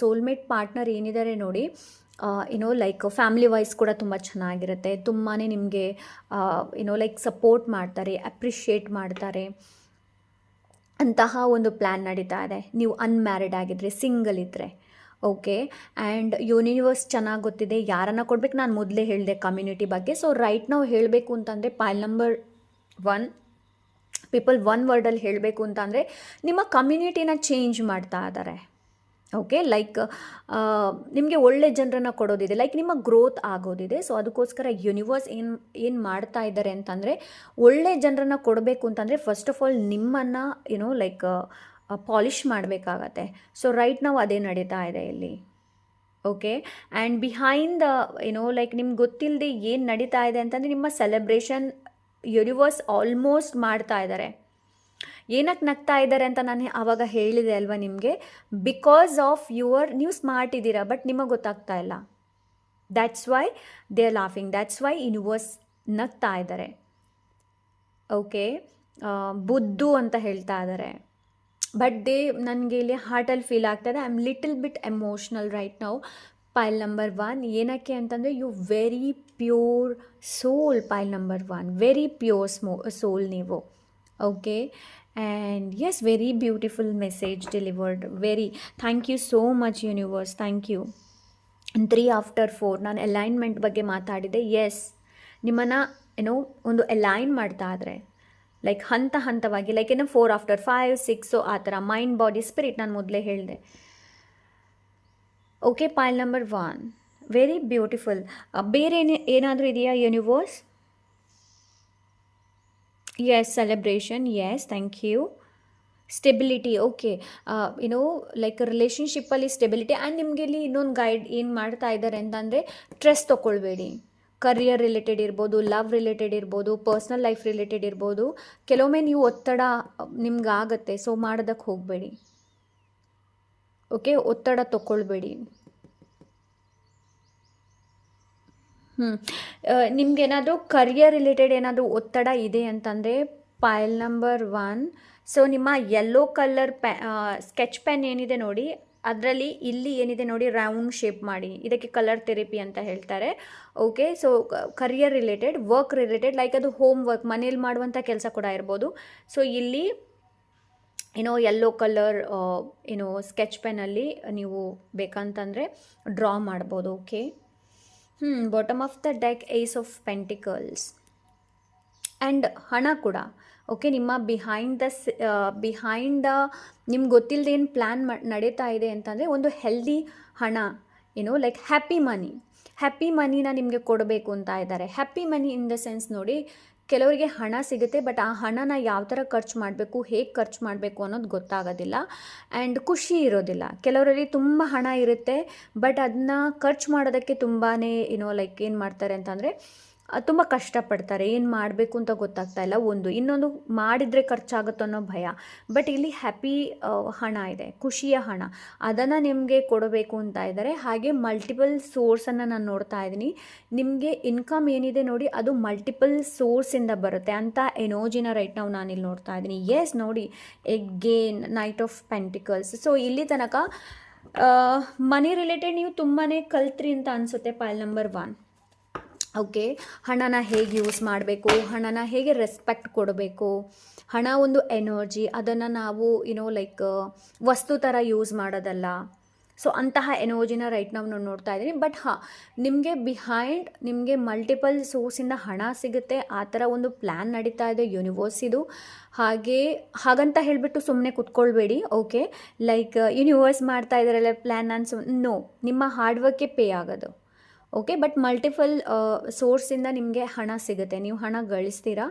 ಸೋಲ್ಮೇಟ್ ಪಾರ್ಟ್ನರ್ ಏನಿದ್ದಾರೆ ನೋಡಿ, ಲೈಕ್ ಫ್ಯಾಮಿಲಿ ವೈಸ್ ಕೂಡ ತುಂಬ ಚೆನ್ನಾಗಿರುತ್ತೆ. ತುಂಬಾ ನಿಮಗೆ ಲೈಕ್ ಸಪೋರ್ಟ್ ಮಾಡ್ತಾರೆ, ಅಪ್ರಿಷಿಯೇಟ್ ಮಾಡ್ತಾರೆ. ಅಂತಹ ಒಂದು ಪ್ಲ್ಯಾನ್ ನಡೀತಾ ಇದೆ. ನೀವು ಅನ್ಮ್ಯಾರಿಡ್ ಆಗಿದ್ದರೆ, ಸಿಂಗಲ್ ಇದ್ದರೆ. ಓಕೆ, ಆ್ಯಂಡ್ ಯೂನಿವರ್ಸ್ ಚೆನ್ನಾಗಿ ಗೊತ್ತಿದೆ ಯಾರನ್ನು ಕೊಡ್ಬೇಕು. ನಾನು ಮೊದಲೇ ಹೇಳಿದೆ ಕಮ್ಯುನಿಟಿ ಬಗ್ಗೆ. ಸೊ ರೈಟ್ ನಾವು ಹೇಳಬೇಕು ಅಂತಂದರೆ ಪಾಯಿಲ್ ನಂಬರ್ 1 ಪೀಪಲ್ 1 ವರ್ಡಲ್ಲಿ ಹೇಳಬೇಕು ಅಂತಂದರೆ ನಿಮ್ಮ ಕಮ್ಯುನಿಟಿನ ಚೇಂಜ್ ಮಾಡ್ತಾ ಇದ್ದಾರೆ. ಓಕೆ, ಲೈಕ್ ನಿಮಗೆ ಒಳ್ಳೆ ಜನರನ್ನು ಕೊಡೋದಿದೆ, ಲೈಕ್ ನಿಮ್ಮ ಗ್ರೋತ್ ಆಗೋದಿದೆ. ಸೊ ಅದಕ್ಕೋಸ್ಕರ ಯೂನಿವರ್ಸ್ ಏನು ಮಾಡ್ತಾ ಇದ್ದಾರೆ ಅಂತಂದರೆ, ಒಳ್ಳೆ ಜನರನ್ನು ಕೊಡಬೇಕು ಅಂತಂದರೆ ಫಸ್ಟ್ ಆಫ್ ಆಲ್ ನಿಮ್ಮನ್ನು ಲೈಕ್ ಪಾಲಿಷ್ ಮಾಡಬೇಕಾಗತ್ತೆ. ಸೊ ರೈಟ್ ನಾವು ಅದೇ ನಡೀತಾ ಇದೆ ಇಲ್ಲಿ. ಓಕೆ, ಆ್ಯಂಡ್ ಬಿಹೈಂಡ್ ಲೈಕ್ ನಿಮ್ಗೆ ಗೊತ್ತಿಲ್ಲದೆ ಏನು ನಡೀತಾ ಇದೆ ಅಂತಂದರೆ, ನಿಮ್ಮ ಸೆಲೆಬ್ರೇಷನ್ ಯೂನಿವರ್ಸ್ ಆಲ್ಮೋಸ್ಟ್ ಮಾಡ್ತಾ ಇದ್ದಾರೆ. ಏನಕ್ಕೆ ನಗ್ತಾ ಇದ್ದಾರೆ ಅಂತ ನಾನು ಆವಾಗ ಹೇಳಿದೆ ಅಲ್ವಾ ನಿಮಗೆ, ಬಿಕಾಸ್ ಆಫ್ ನೀವು ಸ್ಮಾರ್ಟ್ ಇದ್ದೀರಾ, ಬಟ್ ನಿಮಗೆ ಗೊತ್ತಾಗ್ತಾ ಇಲ್ಲ. That's why they are laughing, that's why universe ನಗ್ತಾ ಇದ್ದಾರೆ. ಓಕೆ, ಬುದ್ಧು ಅಂತ ಹೇಳ್ತಾ ಇದ್ದಾರೆ. ಬಟ್ ನನಗೆ ಇಲ್ಲಿ ಹಾರ್ಟಲ್ಲಿ ಫೀಲ್ ಆಗ್ತದೆ. I am little bit emotional right now. Pile number 1 ಏನಕ್ಕೆ ಅಂತಂದರೆ you very pure soul. Pile number 1 very pure soul ನೀವು. Okay, and yes, very beautiful message delivered. Very thank you so much universe, thank you. 3 after 4 ನಾನು alignment ಬಗ್ಗೆ ಮಾತಾಡಿದೆ. S, ನಿಮ್ಮನ್ನು ಏನೋ ಒಂದು align ಮಾಡ್ತಾ ಇದ್ರೆ ಲೈಕ್ ಹಂತ ಹಂತವಾಗಿ, ಲೈಕ್ ಏನೋ 4 ಆಫ್ಟರ್ 5 6 ಆ ಥರ ಮೈಂಡ್ ಬಾಡಿ ಸ್ಪಿರಿಟ್ ನಾನು ಮೊದಲೇ ಹೇಳಿದೆ. Okay, pile number 1 very beautiful. ಬೇರೆ ಏನಾದರೂ ಇದೆಯಾ universe? Yes, celebration. Yes, thank you. Stability. Okay, ಏನೋ ಲೈಕ್ ರಿಲೇಷನ್ಶಿಪ್ಪಲ್ಲಿ ಸ್ಟೆಬಿಲಿಟಿ. ಆ್ಯಂಡ್ ನಿಮಗೆ ಇಲ್ಲಿ ಇನ್ನೊಂದು ಗೈಡ್ ಏನು ಮಾಡ್ತಾ ಇದ್ದಾರೆ ಅಂತಂದರೆ ಸ್ಟ್ರೆಸ್ ತೊಗೊಳ್ಬೇಡಿ. ಕರಿಯರ್ ರಿಲೇಟೆಡ್ ಇರ್ಬೋದು, ಲವ್ ರಿಲೇಟೆಡ್ ಇರ್ಬೋದು, ಪರ್ಸ್ನಲ್ ಲೈಫ್ ರಿಲೇಟೆಡ್ ಇರ್ಬೋದು. ಕೆಲವೊಮ್ಮೆ ನೀವು ಒತ್ತಡ ನಿಮ್ಗಾಗತ್ತೆ, ಸೊ ಮಾಡೋದಕ್ಕೆ ಹೋಗಬೇಡಿ. ಓಕೆ, ಒತ್ತಡ ತೊಗೊಳ್ಬೇಡಿ. ನಿಮ್ಗೇನಾದರೂ ಕರಿಯರ್ ರಿಲೇಟೆಡ್ ಏನಾದರೂ ಒತ್ತಡ ಇದೆ ಅಂತಂದರೆ ಪೈಲ್ ನಂಬರ್ 1. ಸೊ ನಿಮ್ಮ ಯೆಲ್ಲೋ ಕಲರ್ ಸ್ಕೆಚ್ ಪೆನ್ ಏನಿದೆ ನೋಡಿ, ಅದರಲ್ಲಿ ಇಲ್ಲಿ ಏನಿದೆ ನೋಡಿ ರೌಂಡ್ ಶೇಪ್ ಮಾಡಿ, ಇದಕ್ಕೆ ಕಲರ್ ಥೆರಪಿ ಅಂತ ಹೇಳ್ತಾರೆ. Okay, so career related, work related, like ಅದು ಹೋಮ್ ವರ್ಕ್, ಮನೇಲಿ ಮಾಡುವಂಥ ಕೆಲಸ ಕೂಡ ಇರ್ಬೋದು. ಸೊ ಇಲ್ಲಿ ಏನೋ ಯೆಲ್ಲೋ ಕಲರ್ ಏನೋ ಸ್ಕೆಚ್ ಪೆನ್ನಲ್ಲಿ ನೀವು ಬೇಕಂತಂದರೆ ಡ್ರಾ ಮಾಡ್ಬೋದು. Okay, bottom of the deck ace of pentacles and ಹಣ ಕೂಡ. ಓಕೆ, ನಿಮ್ಮ ಬಿಹೈಂಡ್ ನಿಮ್ಗೆ ಗೊತ್ತಿಲ್ಲದೆ ಏನು ಪ್ಲ್ಯಾನ್ ನಡೀತಾ ಇದೆ ಅಂತಂದರೆ ಒಂದು ಹೆಲ್ದಿ ಹಣ, ಏನೋ ಲೈಕ್ ಹ್ಯಾಪಿ ಮನಿನ ನಿಮಗೆ ಕೊಡಬೇಕು ಅಂತ ಇದ್ದಾರೆ. Happy money in the sense ನೋಡಿ, ಕೆಲವರಿಗೆ ಹಣ ಸಿಗುತ್ತೆ, ಬಟ್ ಆ ಹಣನ ಯಾವ ಥರ ಖರ್ಚು ಮಾಡಬೇಕು, ಹೇಗೆ ಖರ್ಚು ಮಾಡಬೇಕು ಅನ್ನೋದು ಗೊತ್ತಾಗೋದಿಲ್ಲ. ಆ್ಯಂಡ್ ಖುಷಿ ಇರೋದಿಲ್ಲ. ಕೆಲವರಲ್ಲಿ ತುಂಬ ಹಣ ಇರುತ್ತೆ, ಬಟ್ ಅದನ್ನ ಖರ್ಚು ಮಾಡೋದಕ್ಕೆ ತುಂಬಾ ಏನೋ ಲೈಕ್ ಏನು ಮಾಡ್ತಾರೆ ಅಂತಂದರೆ ತುಂಬ ಕಷ್ಟಪಡ್ತಾರೆ. ಏನು ಮಾಡಬೇಕು ಅಂತ ಗೊತ್ತಾಗ್ತಾ ಇಲ್ಲ. ಇನ್ನೊಂದು ಮಾಡಿದರೆ ಖರ್ಚಾಗುತ್ತೋ ಅನ್ನೋ ಭಯ. ಬಟ್ ಇಲ್ಲಿ ಹ್ಯಾಪಿ ಹಣ ಇದೆ, ಖುಷಿಯ ಹಣ, ಅದನ್ನು ನಿಮಗೆ ಕೊಡಬೇಕು ಅಂತ ಇದ್ದಾರೆ. ಹಾಗೆ ಮಲ್ಟಿಪಲ್ ಸೋರ್ಸನ್ನು ನಾನು ನೋಡ್ತಾ ಇದ್ದೀನಿ. ನಿಮಗೆ ಇನ್ಕಮ್ ಏನಿದೆ ನೋಡಿ, ಅದು ಮಲ್ಟಿಪಲ್ ಸೋರ್ಸಿಂದ ಬರುತ್ತೆ ಅಂತ ಎನರ್ಜಿನ ರೈಟ್ ನಾವು ನಾನಿಲ್ಲಿ ನೋಡ್ತಾ ಇದ್ದೀನಿ. ಎಸ್, ನೋಡಿ again knight of pentacles. So ಇಲ್ಲಿ ತನಕ ಮನಿ ರಿಲೇಟೆಡ್ ನೀವು ತುಂಬಾ ಕಲ್ತ್ರಿ ಅಂತ ಅನಿಸುತ್ತೆ ಪೈಲ್ ನಂಬರ್ 1. ಓಕೆ, ಹಣನ ಹೇಗೆ ಯೂಸ್ ಮಾಡಬೇಕು, ಹಣನ ಹೇಗೆ ರೆಸ್ಪೆಕ್ಟ್ ಕೊಡಬೇಕು, ಹಣ ಒಂದು ಎನರ್ಜಿ, ಅದನ್ನು ನಾವು ಏನೋ ಲೈಕ್ ವಸ್ತು ಥರ ಯೂಸ್ ಮಾಡೋದಲ್ಲ. ಸೊ ಅಂತಹ ಎನರ್ಜಿನ ರೈಟ್ ನಾವು ನೋಡ್ತಾ ಇದ್ದೀನಿ. ಬಟ್ ನಿಮಗೆ ಮಲ್ಟಿಪಲ್ ಸೋರ್ಸಿಂದ ಹಣ ಸಿಗುತ್ತೆ, ಆ ಥರ ಒಂದು ಪ್ಲ್ಯಾನ್ ನಡೀತಾ ಇದೆ ಯೂನಿವರ್ಸ್ ಇದು. ಹಾಗಂತ ಹೇಳಿಬಿಟ್ಟು ಸುಮ್ಮನೆ ಕುತ್ಕೊಳ್ಬೇಡಿ. ಓಕೆ, ಲೈಕ್ ಯೂನಿವರ್ಸ್ ಮಾಡ್ತಾ ಇದ್ದಾರಲ್ಲ ಪ್ಲ್ಯಾನ್, ನೋ, ನಿಮ್ಮ ಹಾರ್ಡ್ ವರ್ಕೆ ಪೇ ಆಗೋದು. ಓಕೆ, ಬಟ್ ಮಲ್ಟಿಪಲ್ ಸೋರ್ಸಿಂದ ನಿಮಗೆ ಹಣ ಸಿಗುತ್ತೆ, ನೀವು ಹಣ ಗಳಿಸ್ತೀರಾ.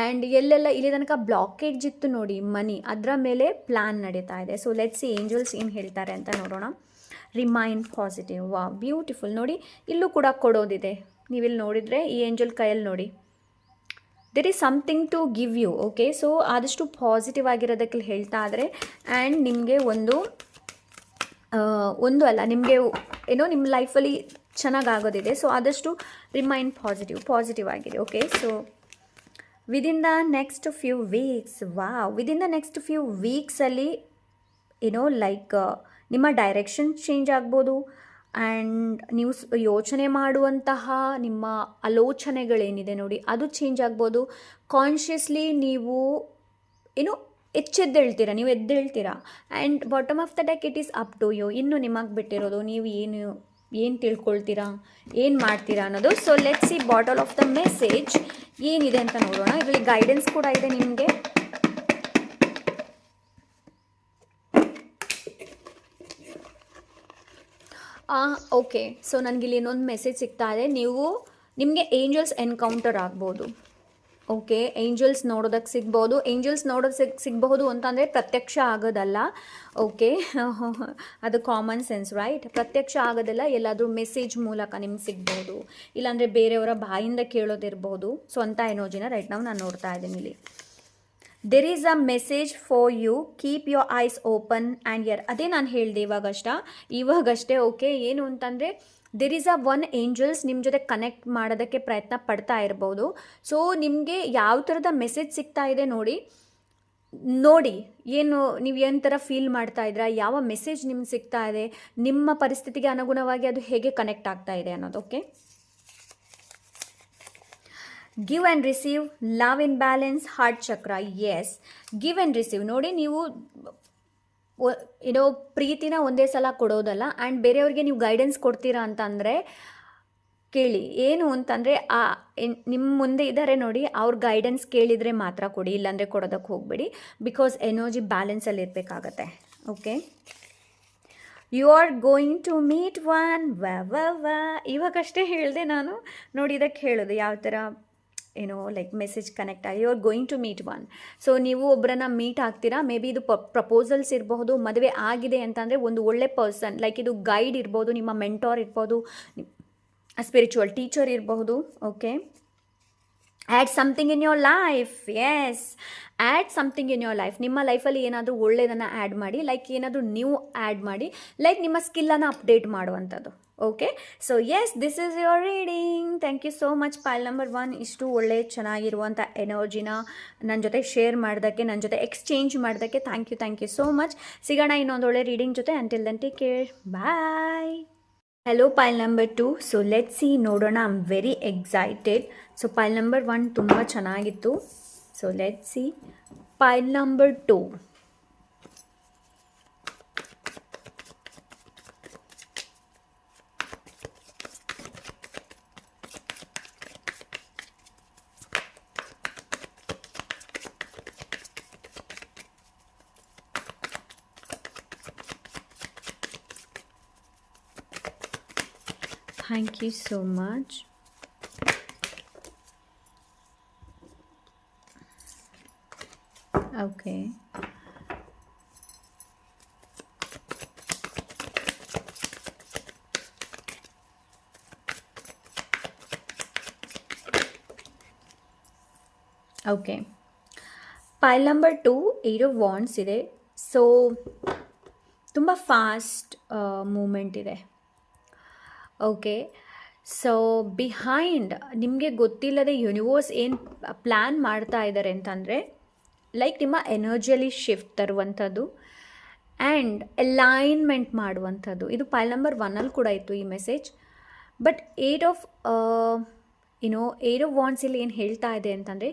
ಆ್ಯಂಡ್ ಎಲ್ಲೆಲ್ಲ ಇಲ್ಲಿ ತನಕ ಬ್ಲಾಕೇಜ್ ಇತ್ತು ನೋಡಿ ಮನಿ, ಅದರ ಮೇಲೆ ಪ್ಲ್ಯಾನ್ ನಡೀತಾ ಇದೆ. ಸೊ ಲೆಟ್ಸ್ ಸಿ ಏಂಜಲ್ಸ್ ಏನು ಹೇಳ್ತಾರೆ ಅಂತ ನೋಡೋಣ. Remain positive. ವಾ, ಬ್ಯೂಟಿಫುಲ್. ನೋಡಿ ಇಲ್ಲೂ ಕೂಡ ಕೊಡೋದಿದೆ. ನೀವಿಲ್ಲಿ ನೋಡಿದರೆ ಈ ಏಂಜಲ್ ಕೈಯಲ್ಲಿ ನೋಡಿ, there is something to give you. Okay, so ಆದಷ್ಟು ಪಾಸಿಟಿವ್ ಆಗಿರೋದಕ್ಕೆ ಹೇಳ್ತಾ ಇದ್ದಾರೆ. ಆ್ಯಂಡ್ ನಿಮಗೆ ಒಂದು ಅಲ್ಲ, ನಿಮಗೆ ಏನೋ ನಿಮ್ಮ ಲೈಫಲ್ಲಿ ಚೆನ್ನಾಗಾಗೋದಿದೆ. ಸೊ ಆದಷ್ಟು ರಿಮೈನ್ ಪಾಸಿಟಿವ್ ಆಗಿದೆ. Okay, so within the next few ವೀಕ್ಸಲ್ಲಿ ಏನೋ ಲೈಕ್ ನಿಮ್ಮ ಡೈರೆಕ್ಷನ್ ಚೇಂಜ್ ಆಗ್ಬೋದು. ಆ್ಯಂಡ್ ನೀವು ಯೋಚನೆ ಮಾಡುವಂತಹ ನಿಮ್ಮ ಆಲೋಚನೆಗಳೇನಿದೆ ನೋಡಿ, ಅದು ಚೇಂಜ್ ಆಗ್ಬೋದು. ಕಾನ್ಷಿಯಸ್ಲಿ ನೀವು ಏನೋ ನೀವು ಎದ್ದೇಳ್ತೀರಾ. And bottom of the deck it is up to you. ಇನ್ನು ನಿಮಗೆ ಬಿಟ್ಟಿರೋದು, ನೀವು ಏನು ತಿಳ್ಕೊಳ್ತೀರಾ, ಏನು ಮಾಡ್ತೀರಾ ಅನ್ನೋದು. So let's see bottle of the message ಏನಿದೆ ಅಂತ ನೋಡೋಣ. ಇದರಲ್ಲಿ ಗೈಡೆನ್ಸ್ ಕೂಡ ಇದೆ ನಿಮಗೆ. ಓಕೆ, ಸೊ ನನಗಿಲ್ಲಿ ಇನ್ನೊಂದು ಮೆಸೇಜ್ ಸಿಗ್ತಾ ಇದೆ. ನಿಮಗೆ ಏಂಜಲ್ಸ್ ಎನ್ಕೌಂಟರ್ ಆಗ್ಬೋದು. ಓಕೆ, ಏಂಜಲ್ಸ್ ನೋಡೋದಕ್ಕೆ ಸಿಗ್ಬೋದು. ಸಿಗಬಹುದು ಅಂತಂದರೆ ಪ್ರತ್ಯಕ್ಷ ಆಗೋದಲ್ಲ. ಓಕೆ, ಅದು ಕಾಮನ್ ಸೆನ್ಸ್ ರೈಟ್. ಪ್ರತ್ಯಕ್ಷ ಆಗೋದಲ್ಲ, ಎಲ್ಲಾದರೂ ಮೆಸೇಜ್ ಮೂಲಕ ನಿಮ್ಗೆ ಸಿಗ್ಬೋದು, ಇಲ್ಲಾಂದರೆ ಬೇರೆಯವರ ಬಾಯಿಂದ ಕೇಳೋದಿರ್ಬೋದು. ಸೊ ಅಂಥ ಎನರ್ಜಿನ ರೈಟ್ ನಾನು ನೋಡ್ತಾ ಇದ್ದೀನಿ ಇಲ್ಲಿ. There is a message for you, keep your eyes open and ಅದೇ ನಾನು ಹೇಳಿದೆ ಇವಾಗಷ್ಟೇ. ಓಕೆ, ಏನು ಅಂತಂದರೆ ದೆರ್ ಈಸ್ ಒನ್ ಏಂಜಲ್ಸ್ ನಿಮ್ಮ ಜೊತೆ ಕನೆಕ್ಟ್ ಮಾಡೋದಕ್ಕೆ ಪ್ರಯತ್ನ ಪಡ್ತಾ ಇರ್ಬೋದು. ಸೊ ನಿಮಗೆ ಯಾವ ಥರದ ಮೆಸೇಜ್ ಸಿಗ್ತಾ ಇದೆ ನೋಡಿ, ನೋಡಿ ಏನು ನೀವು ಏನು ಥರ ಫೀಲ್ ಮಾಡ್ತಾ ಇದ್ದೀರಾ, ಯಾವ ಮೆಸೇಜ್ ನಿಮ್ಗೆ ಸಿಗ್ತಾ ಇದೆ, ನಿಮ್ಮ ಪರಿಸ್ಥಿತಿಗೆ ಅನುಗುಣವಾಗಿ ಅದು ಹೇಗೆ ಕನೆಕ್ಟ್ ಆಗ್ತಾ ಇದೆ ಅನ್ನೋದು. Okay, give and receive, love in balance, heart chakra. Yes, give and receive. ನೋಡಿ, ನೀವು ಏನೋ ಪ್ರೀತಿನ ಒಂದೇ ಸಲ ಕೊಡೋದಲ್ಲ, ಆ್ಯಂಡ್ ಬೇರೆಯವ್ರಿಗೆ ನೀವು ಗೈಡೆನ್ಸ್ ಕೊಡ್ತೀರಾ ಅಂತಂದರೆ ಕೇಳಿ. ಏನು ಅಂತಂದರೆ ನಿಮ್ಮ ಮುಂದೆ ಇದ್ದಾರೆ ನೋಡಿ, ಅವ್ರ ಗೈಡೆನ್ಸ್ ಕೇಳಿದರೆ ಮಾತ್ರ ಕೊಡಿ, ಇಲ್ಲಾಂದರೆ ಕೊಡೋದಕ್ಕೆ ಹೋಗಬೇಡಿ. ಬಿಕಾಸ್ ಎನರ್ಜಿ ಬ್ಯಾಲೆನ್ಸಲ್ಲಿ ಇರಬೇಕಾಗತ್ತೆ. Okay, you are going to meet one. ಇವಾಗಷ್ಟೇ ಹೇಳಿದೆ ನಾನು. ನೋಡಿ, ಇದಕ್ಕೆ ಹೇಳೋದು ಯಾವ ಥರ ಏನೋ ಲೈಕ್ ಮೆಸೇಜ್ ಕನೆಕ್ಟ್ ಆಗಿ you are going to meet one. So ನೀವು ಒಬ್ಬರನ್ನ ಮೀಟ್ ಆಗ್ತೀರಾ. ಮೇ ಬಿ ಇದು ಪ್ರಪೋಸಲ್ಸ್ ಇರ್ಬೋದು, ಮದುವೆ ಆಗಿದೆ ಅಂತಂದರೆ ಒಂದು ಒಳ್ಳೆ ಪರ್ಸನ್, ಲೈಕ್ ಇದು ಗೈಡ್ ಇರ್ಬೋದು, ನಿಮ್ಮ ಮೆಂಟಾರ್ ಇರ್ಬೋದು, ಸ್ಪಿರಿಚುವಲ್ ಟೀಚರ್ ಇರಬಹುದು. Okay, add something in your life. Yes, add something in your life. ನಿಮ್ಮ ಲೈಫಲ್ಲಿ ಏನಾದರೂ ಒಳ್ಳೆಯದನ್ನು ಆ್ಯಡ್ ಮಾಡಿ, ಲೈಕ್ ಏನಾದರೂ ನೀವು ಆ್ಯಡ್ ಮಾಡಿ, ಲೈಕ್ ನಿಮ್ಮ ಸ್ಕಿಲ್ಲನ್ನು ಅಪ್ಡೇಟ್ ಮಾಡುವಂಥದ್ದು. Okay, so yes, this is your reading. Thank you so much pile number 1. ಇಷ್ಟು ಒಳ್ಳೆ ಚೆನ್ನಾಗಿರುವಂಥ ಎನರ್ಜಿನ ನನ್ನ ಜೊತೆ ಶೇರ್ ಮಾಡೋದಕ್ಕೆ, ನನ್ನ ಜೊತೆ ಎಕ್ಸ್ಚೇಂಜ್ ಮಾಡೋದಕ್ಕೆ ಥ್ಯಾಂಕ್ ಯು ಸೋ ಮಚ್. ಸಿಗೋಣ ಇನ್ನೊಂದು ಒಳ್ಳೆ ರೀಡಿಂಗ್ ಜೊತೆ. Until then take care, bye. Hello pile number 2. So let's see, ನೋಡೋಣ. I am very excited. So pile number 1 ತುಂಬ ಚೆನ್ನಾಗಿತ್ತು. So let's see pile number 2. Thank you so much. Okay. Okay, pile number 2 8 of wands ಇದೆ. So ತುಂಬ fast movement ಇದೆ. Okay, so behind ನಿಮಗೆ ಗೊತ್ತಿಲ್ಲದೆ universe ಏನು plan ಮಾಡ್ತಾ ಇದ್ದಾರೆ ಅಂತಂದರೆ, ಲೈಕ್ ನಿಮ್ಮ ಎನರ್ಜಿಯಲ್ಲಿ ಶಿಫ್ಟ್ ತರುವಂಥದ್ದು ಆ್ಯಂಡ್ ಅಲೈನ್ಮೆಂಟ್ ಮಾಡುವಂಥದ್ದು. ಇದು ಪೈಲ್ ನಂಬರ್ 1 ಕೂಡ ಇತ್ತು ಈ ಮೆಸೇಜ್. ಬಟ್ 8 ಆಫ್ ವಾಂಡ್ಸ್ ಇಲ್ಲಿ ಏನು ಹೇಳ್ತಾ ಇದೆ ಅಂತಂದರೆ,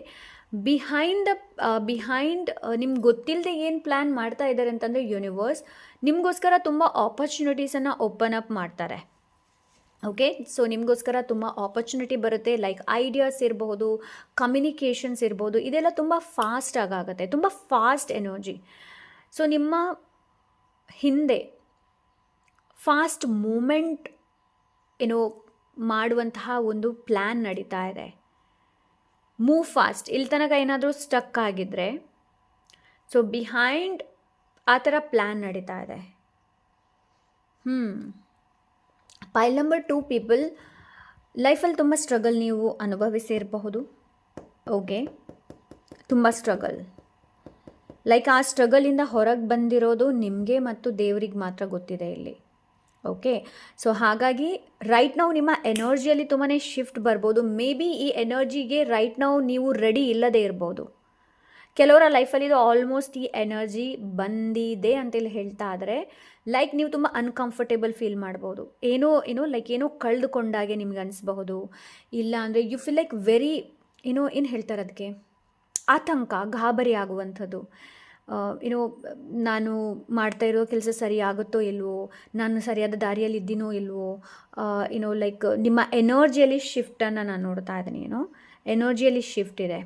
ಬಿಹೈಂಡ್ ನಿಮ್ಗೆ ಗೊತ್ತಿಲ್ಲದೆ ಏನು ಪ್ಲ್ಯಾನ್ ಮಾಡ್ತಾ ಇದ್ದಾರೆ ಅಂತಂದರೆ ಯೂನಿವರ್ಸ್ ನಿಮಗೋಸ್ಕರ ತುಂಬ ಆಪರ್ಚುನಿಟೀಸನ್ನು ಓಪನ್ ಅಪ್ ಮಾಡ್ತಾರೆ. ಓಕೆ, ಸೊ ನಿಮಗೋಸ್ಕರ ತುಂಬ ಆಪರ್ಚುನಿಟಿ ಬರುತ್ತೆ. ಲೈಕ್ ಐಡಿಯಾಸ್ ಇರಬಹುದು, ಕಮ್ಯುನಿಕೇಷನ್ಸ್ ಇರ್ಬೋದು, ಇದೆಲ್ಲ ತುಂಬ ಫಾಸ್ಟಾಗಿ ಆಗುತ್ತೆ, ತುಂಬ ಫಾಸ್ಟ್ ಎನರ್ಜಿ. ಸೊ ನಿಮ್ಮ ಹಿಂದೆ ಫಾಸ್ಟ್ ಮೂಮೆಂಟ್ ಮಾಡುವಂತಹ ಒಂದು ಪ್ಲ್ಯಾನ್ ನಡೀತಾ ಇದೆ. Move fast. ಇಲ್ಲಿ ತನಕ ಏನಾದರೂ ಸ್ಟಕ್ ಆಗಿದ್ದರೆ, ಸೊ ಬಿಹೈಂಡ್ ಆ ಥರ ಪ್ಲ್ಯಾನ್ ನಡೀತಾ ಇದೆ. ಪೈಲ್ ನಂಬರ್ 2 ಪೀಪಲ್ ಲೈಫಲ್ಲಿ ತುಂಬ ಸ್ಟ್ರಗಲ್ ನೀವು ಅನುಭವಿಸಿರಬಹುದು. ಓಕೆ, ತುಂಬ ಸ್ಟ್ರಗಲ್. ಲೈಕ್ ಆ ಸ್ಟ್ರಗಲಿಂದ ಹೊರಗೆ ಬಂದಿರೋದು ನಿಮಗೆ ಮತ್ತು ದೇವ್ರಿಗೆ ಮಾತ್ರ ಗೊತ್ತಿದೆ ಇಲ್ಲಿ. ಓಕೆ, ಸೊ ಹಾಗಾಗಿ ರೈಟ್ ನಾವು ನಿಮ್ಮ ಎನರ್ಜಿಯಲ್ಲಿ ತುಂಬಾ ಶಿಫ್ಟ್ ಬರ್ಬೋದು. ಮೇ ಬಿ ಈ ಎನರ್ಜಿಗೆ ರೈಟ್ ನಾವು ನೀವು ರೆಡಿ ಇಲ್ಲದೆ ಇರ್ಬೋದು. ಕೆಲವರ ಲೈಫಲ್ಲಿ ಇದು ಆಲ್ಮೋಸ್ಟ್ ಈ ಎನರ್ಜಿ ಬಂದಿದೆ ಅಂತೇಳಿ ಹೇಳ್ತಾ ಆದರೆ, ಲೈಕ್ ನೀವು ತುಂಬ ಅನ್ಕಂಫರ್ಟೇಬಲ್ ಫೀಲ್ ಮಾಡ್ಬೋದು. ಏನೋ ಕಳೆದುಕೊಂಡಾಗೆ ನಿಮ್ಗೆ ಅನಿಸ್ಬಹುದು. ಇಲ್ಲ ಅಂದರೆ ಯು ಫೀಲ್ ಲೈಕ್ ವೆರಿ ಏನು ಹೇಳ್ತಾರೆ ಅದಕ್ಕೆ, ಆತಂಕ, ಗಾಬರಿ ಆಗುವಂಥದ್ದು. ನಾನು ಮಾಡ್ತಾ ಇರೋ ಕೆಲಸ ಸರಿ ಆಗುತ್ತೋ ಇಲ್ವೋ, ನಾನು ಸರಿಯಾದ ದಾರಿಯಲ್ಲಿ ಇದ್ದೀನೋ ಇಲ್ವೋ, ಲೈಕ್ ನಿಮ್ಮ ಎನರ್ಜಿಯಲ್ಲಿ ಶಿಫ್ಟನ್ನು ನಾನು ನೋಡ್ತಾ ಇದ್ದೀನಿ. ಎನರ್ಜಿಯಲ್ಲಿ ಶಿಫ್ಟ್ ಇದೆ.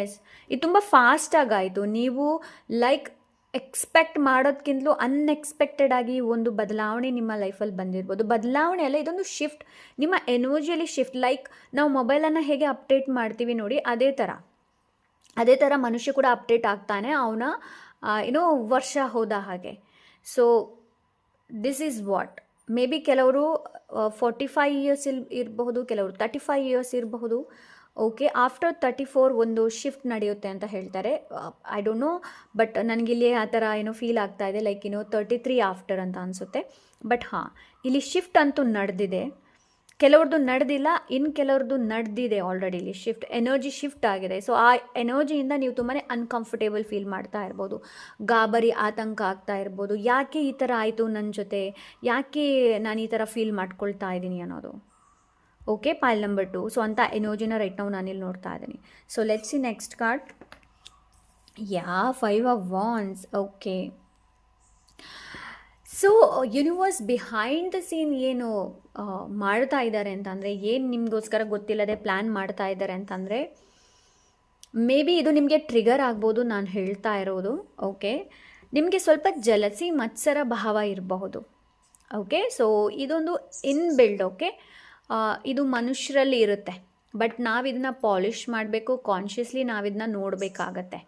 ಎಸ್, ಇದು ತುಂಬ ಫಾಸ್ಟಾಗಾಯಿತು. ನೀವು ಲೈಕ್ ಎಕ್ಸ್ಪೆಕ್ಟ್ ಮಾಡೋದಕ್ಕಿಂತಲೂ ಅನ್ಎಕ್ಸ್ಪೆಕ್ಟೆಡ್ ಆಗಿ ಒಂದು ಬದಲಾವಣೆ ನಿಮ್ಮ ಲೈಫಲ್ಲಿ ಬಂದಿರ್ಬೋದು. ಬದಲಾವಣೆ ಅಲ್ಲ, ಇದೊಂದು ಶಿಫ್ಟ್, ನಿಮ್ಮ ಎನರ್ಜಿಯಲ್ಲಿ ಶಿಫ್ಟ್. ಲೈಕ್ ನಾವು ಮೊಬೈಲನ್ನು ಹೇಗೆ ಅಪ್ಡೇಟ್ ಮಾಡ್ತೀವಿ ನೋಡಿ, ಅದೇ ಥರ ಮನುಷ್ಯ ಕೂಡ ಅಪ್ಡೇಟ್ ಆಗ್ತಾನೆ, ಅವನ ವರ್ಷ ಹೋದ ಹಾಗೆ. So this is what may be ಕೆಲವರು 45 ಇಯರ್ಸ್ ಇರಬಹುದು, ಕೆಲವರು 35 ಇಯರ್ಸ್ ಇರಬಹುದು. ಓಕೆ, ಆಫ್ಟರ್ 34 ಒಂದು ಶಿಫ್ಟ್ ನಡೆಯುತ್ತೆ ಅಂತ ಹೇಳ್ತಾರೆ. ಐ ಡೋಂಟ್ ನೋ, ಬಟ್ ನನಗಿಲ್ಲಿ ಆ ಥರ ಫೀಲ್ ಆಗ್ತಾ ಇದೆ. ಲೈಕ್ 33 ಆಫ್ಟರ್ ಅಂತ ಅನಿಸುತ್ತೆ. ಬಟ್ ಇಲ್ಲಿ ಶಿಫ್ಟ್ ಅಂತೂ ನಡೆದಿದೆ. ಕೆಲವ್ರದ್ದು ನಡೆದಿಲ್ಲ, ಇನ್ನು ಕೆಲವ್ರದ್ದು ನಡೆದಿದೆ ಆಲ್ರೆಡಿ. ಇಲ್ಲಿ ಎನರ್ಜಿ ಶಿಫ್ಟ್ ಆಗಿದೆ. ಸೊ ಆ ಎನರ್ಜಿಯಿಂದ ನೀವು ತುಂಬಾ ಅನ್ಕಂಫರ್ಟೇಬಲ್ ಫೀಲ್ ಮಾಡ್ತಾ ಇರ್ಬೋದು, ಗಾಬರಿ ಆತಂಕ ಆಗ್ತಾ ಇರ್ಬೋದು. ಯಾಕೆ ಈ ಥರ ಆಯಿತು ನನ್ನ ಜೊತೆ, ಯಾಕೆ ನಾನು ಈ ಥರ ಫೀಲ್ ಮಾಡ್ಕೊಳ್ತಾ ಇದ್ದೀನಿ ಅನ್ನೋದು. Okay, pile number 2. ಸೊ ಅಂಥ ಎನರ್ಜಿನ ರೈಟ್ ನಾವು ನಾನಿಲ್ಲಿ ನೋಡ್ತಾ ಇದ್ದೀನಿ. So let's see next card. 5 of wands. Okay, so universe behind the scene ಏನು ಮಾಡ್ತಾ ಇದ್ದಾರೆ ಅಂತಂದರೆ, ಏನು ನಿಮಗೋಸ್ಕರ ಗೊತ್ತಿಲ್ಲದೆ ಪ್ಲ್ಯಾನ್ ಮಾಡ್ತಾ ಇದ್ದಾರೆ ಅಂತಂದರೆ, ಮೇ ಬಿ ಇದು ನಿಮಗೆ ಟ್ರಿಗರ್ ಆಗ್ಬೋದು ನಾನು ಹೇಳ್ತಾ ಇರೋದು. ಓಕೆ, ನಿಮಗೆ ಸ್ವಲ್ಪ ಜಲಸಿ ಮತ್ಸರ ಭಾವ ಇರಬಹುದು. ಓಕೆ, ಸೊ ಇದೊಂದು ಇನ್ಬಿಲ್ಡ್. ಓಕೆ, ಇದು ಮನುಷ್ಯರಲ್ಲಿ ಇರುತ್ತೆ, ಬಟ್ ನಾವಿದನ್ನ ಪಾಲಿಷ್ ಮಾಡಬೇಕು, ಕಾನ್ಷಿಯಸ್ಲಿ ನಾವಿದನ್ನ ನೋಡಬೇಕಾಗತ್ತೆ.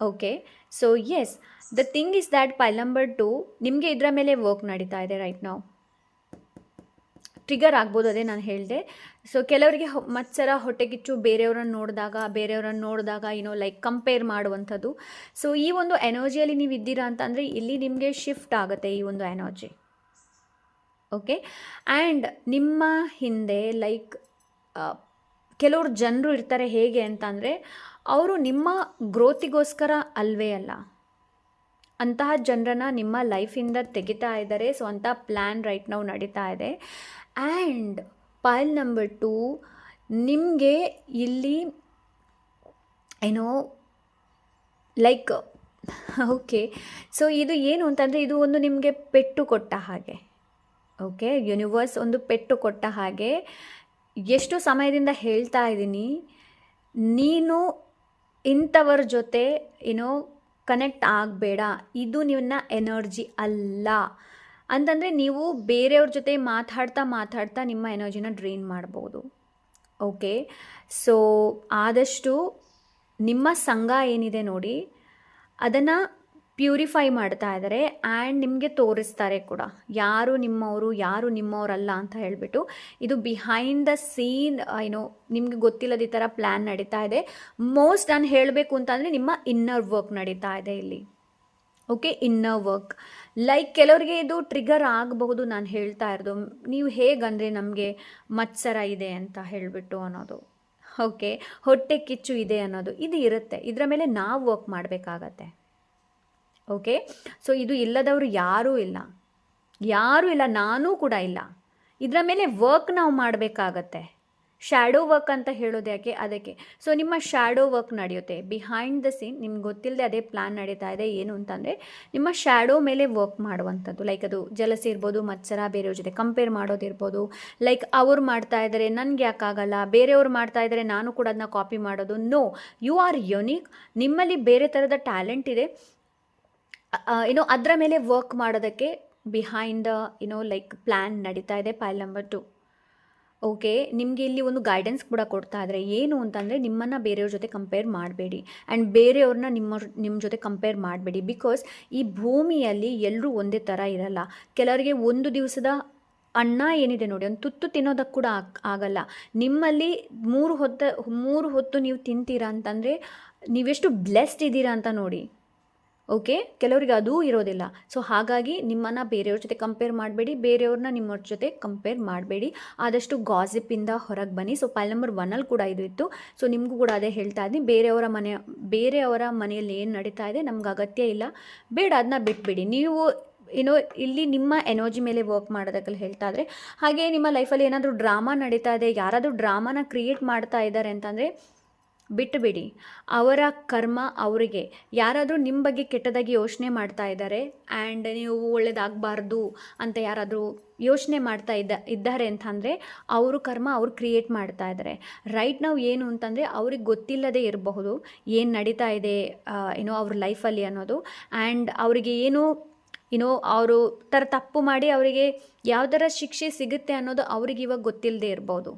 Okay, so yes, the thing is that pile number 2 ನಿಮಗೆ ಇದರ ಮೇಲೆ ವರ್ಕ್ ನಡೀತಾ ಇದೆ ರೈಟ್ ನಾವು. ಟ್ರಿಗರ್ ಆಗ್ಬೋದು, ಅದೇ ನಾನು ಹೇಳಿದೆ. ಸೊ ಕೆಲವರಿಗೆ ಮತ್ಸರ, ಹೊಟ್ಟೆಕಿಚ್ಚು, ಬೇರೆಯವರನ್ನು ನೋಡಿದಾಗ ಲೈಕ್ ಕಂಪೇರ್ ಮಾಡುವಂಥದ್ದು. ಸೊ ಈ ಒಂದು ಎನರ್ಜಿಯಲ್ಲಿ ನೀವು ಇದ್ದೀರಾ ಅಂತಂದರೆ ಇಲ್ಲಿ ನಿಮಗೆ ಶಿಫ್ಟ್ ಆಗುತ್ತೆ ಈ ಒಂದು ಎನರ್ಜಿ. ಓಕೆ, ಆ್ಯಂಡ್ ನಿಮ್ಮ ಹಿಂದೆ ಲೈಕ್ ಕೆಲವರು ಜನರು ಇರ್ತಾರೆ. ಹೇಗೆ ಅಂತಂದರೆ, ಅವರು ನಿಮ್ಮ ಗ್ರೋತಿಗೋಸ್ಕರ ಅಲ್ವೇ ಅಲ್ಲ, ಅಂತಹ ಜನರನ್ನು ನಿಮ್ಮ ಲೈಫಿಂದ ತೆಗಿತಾ ಇದ್ದಾರೆ. ಸೊ ಅಂಥ ಪ್ಲ್ಯಾನ್ ರೈಟ್ ನಾವು ನಡೀತಾ ಇದೆ. ಆ್ಯಂಡ್ ಪೈಲ್ ನಂಬರ್ 2 ನಿಮಗೆ ಇಲ್ಲಿ ಲೈಕ್ ಓಕೆ, ಸೊ ಇದು ಏನು ಅಂತಂದರೆ, ಇದು ಒಂದು ನಿಮಗೆ ಪೆಟ್ಟು ಕೊಟ್ಟ ಹಾಗೆ. ಓಕೆ, ಯೂನಿವರ್ಸ್ ಒಂದು ಪೆಟ್ಟು ಕೊಟ್ಟ ಹಾಗೆ. ಎಷ್ಟು ಸಮಯದಿಂದ ಹೇಳ್ತಾ ಇದ್ದೀನಿ, ನೀನು ಇಂಥವ್ರ ಜೊತೆ ಕನೆಕ್ಟ್ ಆಗಬೇಡ, ಇದು ನಿನ್ನ ಎನರ್ಜಿ ಅಲ್ಲ ಅಂತಂದರೆ, ನೀವು ಬೇರೆಯವ್ರ ಜೊತೆ ಮಾತಾಡ್ತಾ ನಿಮ್ಮ ಎನರ್ಜಿನ ಡ್ರೈನ್ ಮಾಡ್ಬೋದು. ಓಕೆ, ಸೊ ಆದಷ್ಟು ನಿಮ್ಮ ಸಂಘ ಏನಿದೆ ನೋಡಿ, ಅದನ್ನು ಪ್ಯೂರಿಫೈ ಮಾಡ್ತಾ ಇದ್ದಾರೆ. ಆ್ಯಂಡ್ ನಿಮಗೆ ತೋರಿಸ್ತಾರೆ ಕೂಡ ಯಾರು ನಿಮ್ಮವರು, ಯಾರು ನಿಮ್ಮವರಲ್ಲ ಅಂತ ಹೇಳಿಬಿಟ್ಟು. ಇದು ಬಿಹೈಂಡ್ ದ ಸೀನ್ ನಿಮಗೆ ಗೊತ್ತಿಲ್ಲದ ಈ ಥರ ಪ್ಲ್ಯಾನ್ ನಡೀತಾ ಇದೆ. ಮೋಸ್ಟ್ ನಾನು ಹೇಳಬೇಕು ಅಂತಂದರೆ, ನಿಮ್ಮ ಇನ್ನರ್ ವರ್ಕ್ ನಡೀತಾ ಇದೆ ಇಲ್ಲಿ. Okay, inner work. ಲೈಕ್ ಕೆಲವರಿಗೆ ಇದು ಟ್ರಿಗರ್ ಆಗಬಹುದು ನಾನು ಹೇಳ್ತಾ ಇರೋದು. ನೀವು ಹೇಗಂದರೆ, ನಮಗೆ ಮತ್ಸರ ಇದೆ ಅಂತ ಹೇಳಿಬಿಟ್ಟು ಅನ್ನೋದು. ಓಕೆ, ಹೊಟ್ಟೆ ಕಿಚ್ಚು ಇದೆ ಅನ್ನೋದು, ಇದು ಇರುತ್ತೆ. ಇದರ ಮೇಲೆ ನಾವು ವರ್ಕ್ ಮಾಡಬೇಕಾಗತ್ತೆ. ಓಕೆ, ಸೊ ಇದು ಇಲ್ಲದವರು ಯಾರೂ ಇಲ್ಲ, ನಾನೂ ಕೂಡ ಇಲ್ಲ. ಇದರ ಮೇಲೆ ವರ್ಕ್ ನಾವು ಮಾಡಬೇಕಾಗತ್ತೆ. ಶ್ಯಾಡೋ ವರ್ಕ್ ಅಂತ ಹೇಳೋದು ಯಾಕೆ, ಅದಕ್ಕೆ. ಸೊ ನಿಮ್ಮ ಶ್ಯಾಡೋ ವರ್ಕ್ ನಡೆಯುತ್ತೆ ಬಿಹೈಂಡ್ ದ ಸೀನ್. ನಿಮ್ಗೆ ಗೊತ್ತಿಲ್ಲದೆ ಅದೇ ಪ್ಲ್ಯಾನ್ ನಡೀತಾ ಇದೆ. ಏನು ಅಂತಂದರೆ, ನಿಮ್ಮ ಶ್ಯಾಡೋ ಮೇಲೆ ವರ್ಕ್ ಮಾಡುವಂಥದ್ದು. ಲೈಕ್ ಅದು ಜಲಸಿ ಇರ್ಬೋದು, ಮತ್ಸರ, ಬೇರೆಯವ್ರ ಜೊತೆ ಕಂಪೇರ್ ಮಾಡೋದಿರ್ಬೋದು. ಲೈಕ್ ಅವ್ರು ಮಾಡ್ತಾ ಇದ್ದಾರೆ, ನನಗೆ ಯಾಕಾಗಲ್ಲ, ಬೇರೆಯವ್ರು ಮಾಡ್ತಾ ಇದ್ದಾರೆ, ನಾನು ಕೂಡ ಅದನ್ನ ಕಾಪಿ ಮಾಡೋದು. No, you are unique. ನಿಮ್ಮಲ್ಲಿ ಬೇರೆ ಥರದ ಟ್ಯಾಲೆಂಟ್ ಇದೆ. ಅದರ ಮೇಲೆ ವರ್ಕ್ ಮಾಡೋದಕ್ಕೆ ಬಿಹೈಂಡ್ ಲೈಕ್ ಪ್ಲ್ಯಾನ್ ನಡೀತಾ ಇದೆ ಪೈಲ್ ನಂಬರ್ 2. ಓಕೆ, ನಿಮಗೆ ಇಲ್ಲಿ ಒಂದು ಗೈಡೆನ್ಸ್ ಕೂಡ ಕೊಡ್ತಾ ಇದ್ದಾರೆ. ಏನು ಅಂತಂದರೆ, ನಿಮ್ಮನ್ನು ಬೇರೆಯವ್ರ ಜೊತೆ ಕಂಪೇರ್ ಮಾಡಬೇಡಿ, ಆ್ಯಂಡ್ ಬೇರೆಯವ್ರನ್ನ ನಿಮ್ಮ ಜೊತೆ ಕಂಪೇರ್ ಮಾಡಬೇಡಿ. ಬಿಕಾಸ್ ಈ ಭೂಮಿಯಲ್ಲಿ ಎಲ್ಲರೂ ಒಂದೇ ಥರ ಇರಲ್ಲ. ಕೆಲವರಿಗೆ ಒಂದು ದಿವಸದ ಅನ್ನ ಏನಿದೆ ನೋಡಿ, ಒಂದು ತುತ್ತು ತಿನ್ನೋದಕ್ಕೆ ಕೂಡ ಆಗಲ್ಲ. ನಿಮ್ಮಲ್ಲಿ ಮೂರು ಹೊತ್ತು ನೀವು ತಿಂತೀರಾ ಅಂತಂದರೆ ನೀವೆಷ್ಟು ಬ್ಲೆಸ್ಡ್ ಇದ್ದೀರಾ ಅಂತ ನೋಡಿ. ಓಕೆ, ಕೆಲವರಿಗೆ ಅದೂ ಇರೋದಿಲ್ಲ. ಸೊ ಹಾಗಾಗಿ ನಿಮ್ಮನ್ನು ಬೇರೆಯವ್ರ ಜೊತೆ ಕಂಪೇರ್ ಮಾಡಬೇಡಿ, ಬೇರೆಯವ್ರನ್ನ ನಿಮ್ಮವ್ರ ಜೊತೆ ಕಂಪೇರ್ ಮಾಡಬೇಡಿ. ಆದಷ್ಟು ಗಾಸಿಪ್ಪಿಂದ ಹೊರಗೆ ಬನ್ನಿ. ಸೊ ಪೈಲ್ ನಂಬರ್ 1 ಕೂಡ ಇದು ಇತ್ತು. ಸೊ ನಿಮಗೂ ಕೂಡ ಅದೇ ಹೇಳ್ತಾ ಇದ್ದೀನಿ. ಬೇರೆಯವರ ಮನೆಯಲ್ಲಿ ಏನು ನಡೀತಾ ಇದೆ ನಮ್ಗೆ ಅಗತ್ಯ ಇಲ್ಲ, ಬೇಡ, ಅದನ್ನ ಬಿಟ್ಬಿಡಿ. ನೀವು ಇಲ್ಲಿ ನಿಮ್ಮ ಎನರ್ಜಿ ಮೇಲೆ ವರ್ಕ್ ಮಾಡೋದಕ್ಕೆ ಹೇಳ್ತಾ ಇದ್ರೆ. ಹಾಗೆ ನಿಮ್ಮ ಲೈಫಲ್ಲಿ ಏನಾದರೂ ಡ್ರಾಮಾ ನಡೀತಾ ಇದೆ, ಯಾರಾದರೂ ಡ್ರಾಮಾನ ಕ್ರಿಯೇಟ್ ಮಾಡ್ತಾ ಇದ್ದಾರೆ ಅಂತಂದರೆ ಬಿಟ್ಟುಬಿಡಿ. ಅವರ ಕರ್ಮ ಅವರಿಗೆ. ಯಾರಾದರೂ ನಿಮ್ಮ ಬಗ್ಗೆ ಕೆಟ್ಟದಾಗಿ ಯೋಚನೆ ಮಾಡ್ತಾ ಇದ್ದಾರೆ, ಆ್ಯಂಡ್ ನೀವು ಒಳ್ಳೇದಾಗಬಾರ್ದು ಅಂತ ಯಾರಾದರೂ ಯೋಚನೆ ಮಾಡ್ತಾ ಇದ್ದಾರೆ ಅಂತಂದರೆ, ಅವರು ಕರ್ಮ ಅವ್ರು ಕ್ರಿಯೇಟ್ ಮಾಡ್ತಾ ಇದ್ದಾರೆ. ರೈಟ್ ನಾವು ಏನು ಅಂತಂದರೆ, ಅವ್ರಿಗೆ ಗೊತ್ತಿಲ್ಲದೆ ಇರಬಹುದು ಏನು ನಡೀತಾ ಇದೆ ಅವ್ರ ಲೈಫಲ್ಲಿ ಅನ್ನೋದು. ಆ್ಯಂಡ್ ಅವರಿಗೆ ಅವರು ತಪ್ಪು ಮಾಡಿ ಅವರಿಗೆ ಯಾವ ಥರ ಶಿಕ್ಷೆ ಸಿಗುತ್ತೆ ಅನ್ನೋದು ಅವ್ರಿಗೆ ಇವಾಗ ಗೊತ್ತಿಲ್ಲದೆ ಇರ್ಬೋದು.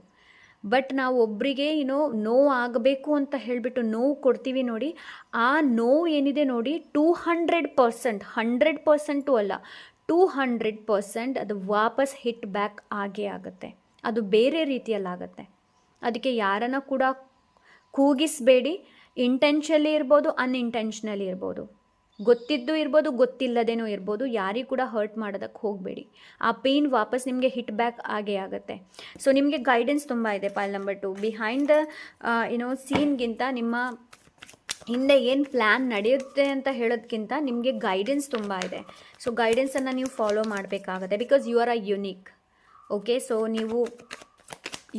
ಬಟ್ ನಾವು ಒಬ್ಬರಿಗೆ ನೋವು ಆಗಬೇಕು ಅಂತ ಹೇಳಿಬಿಟ್ಟು ನೋವು ಕೊಡ್ತೀವಿ ನೋಡಿ, ಆ ನೋವು ಏನಿದೆ ನೋಡಿ 200%, 100% ಅಲ್ಲ, 200% ಅದು ವಾಪಸ್ ಹಿಟ್ ಬ್ಯಾಕ್ ಆಗೇ ಆಗುತ್ತೆ. ಅದು ಬೇರೆ ರೀತಿಯಲ್ಲಾಗುತ್ತೆ. ಅದಕ್ಕೆ ಯಾರನ್ನ ಕೂಡ ಕೂಗಿಸಬೇಡಿ. ಇಂಟೆನ್ಷನಲಿ ಇರ್ಬೋದು, ಅನ್ಇಂಟೆನ್ಷನಲಿ ಇರ್ಬೋದು. ಗೊತ್ತಿದ್ದು ಇರ್ಬೋದು, ಗೊತ್ತಿಲ್ಲದೇನೂ ಇರ್ಬೋದು, ಯಾರಿಗೂ ಕೂಡ ಹರ್ಟ್ ಮಾಡೋದಕ್ಕೆ ಹೋಗಬೇಡಿ. ಆ ಪೇಯ್ನ್ ವಾಪಸ್ ನಿಮಗೆ ಹಿಟ್ ಬ್ಯಾಕ್ ಆಗೇ ಆಗುತ್ತೆ. ಸೊ ನಿಮಗೆ ಗೈಡೆನ್ಸ್ ತುಂಬ ಇದೆ ಪೈಲ್ ನಂಬರ್ 2. ಬಿಹೈಂಡ್ ದ ಸೀನ್ಗಿಂತ, ನಿಮ್ಮ ಹಿಂದೆ ಏನು ಪ್ಲ್ಯಾನ್ ನಡೆಯುತ್ತೆ ಅಂತ ಹೇಳೋದಕ್ಕಿಂತ ನಿಮಗೆ ಗೈಡೆನ್ಸ್ ತುಂಬ ಇದೆ. ಸೊ ಗೈಡೆನ್ಸನ್ನು ನೀವು ಫಾಲೋ ಮಾಡಬೇಕಾಗುತ್ತೆ, because you are a unique. Okay, so ನೀವು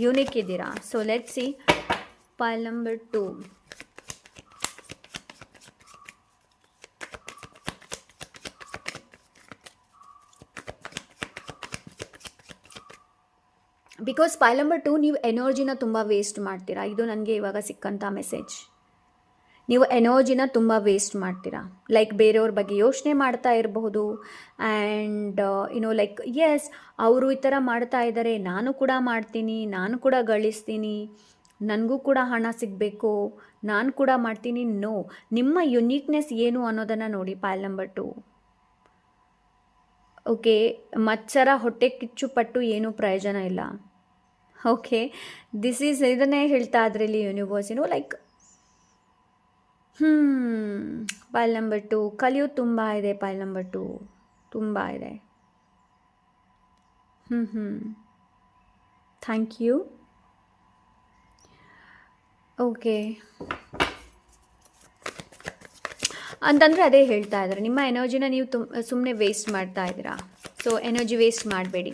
ಯುನಿಕ್ ಇದ್ದೀರಾ. So let's see pile number 2. Because pile number 2 ನೀವು ಎನರ್ಜಿನ ತುಂಬ ವೇಸ್ಟ್ ಮಾಡ್ತೀರಾ. ಇದು ನನಗೆ ಇವಾಗ ಸಿಕ್ಕಂಥ ಮೆಸೇಜ್. ನೀವು ಎನರ್ಜಿನ ತುಂಬ ವೇಸ್ಟ್ ಮಾಡ್ತೀರಾ. ಲೈಕ್ ಬೇರೆಯವ್ರ ಬಗ್ಗೆ ಯೋಚನೆ ಮಾಡ್ತಾ ಇರಬಹುದು. ಆ್ಯಂಡ್ ಲೈಕ್ ಎಸ್, ಅವರು ಈ ಥರ ಮಾಡ್ತಾ ಇದ್ದಾರೆ, ನಾನು ಕೂಡ ಮಾಡ್ತೀನಿ, ನಾನು ಕೂಡ ಗಳಿಸ್ತೀನಿ, ನನಗೂ ಕೂಡ ಹಣ ಸಿಗಬೇಕು, ನಾನು ಕೂಡ ಮಾಡ್ತೀನಿ. ನೋ, ನಿಮ್ಮ ಯುನೀಕ್ನೆಸ್ ಏನು ಅನ್ನೋದನ್ನು ನೋಡಿ ಪೈಲ್ ನಂಬರ್ 2. ಓಕೆ, ಮತ್ಸರ ಹೊಟ್ಟೆ ಕಿಚ್ಚು ಪಟ್ಟು ಏನೂ ಪ್ರಯೋಜನ ಇಲ್ಲ. ಓಕೆ, ಇದನ್ನೇ ಹೇಳ್ತಾ ಅದರಲ್ಲಿ ಯೂನಿವರ್ಸ್ ಲೈಕ್ ಪೈಲ್ ನಂಬರ್ 2 ಕಲಿಯೋದು ತುಂಬ ಇದೆ. ಪೈಲ್ ನಂಬರ್ 2 ತುಂಬ ಇದೆ. Thank you. ಓಕೆ, ಅಂತಂದರೆ ಅದೇ ಹೇಳ್ತಾ ಇದ್ದಾರೆ, ನಿಮ್ಮ ಎನರ್ಜಿನ ನೀವು ಸುಮ್ಮನೆ ವೇಸ್ಟ್ ಮಾಡ್ತಾ ಇದ್ದೀರಾ. ಸೊ ಎನರ್ಜಿ ವೇಸ್ಟ್ ಮಾಡಬೇಡಿ.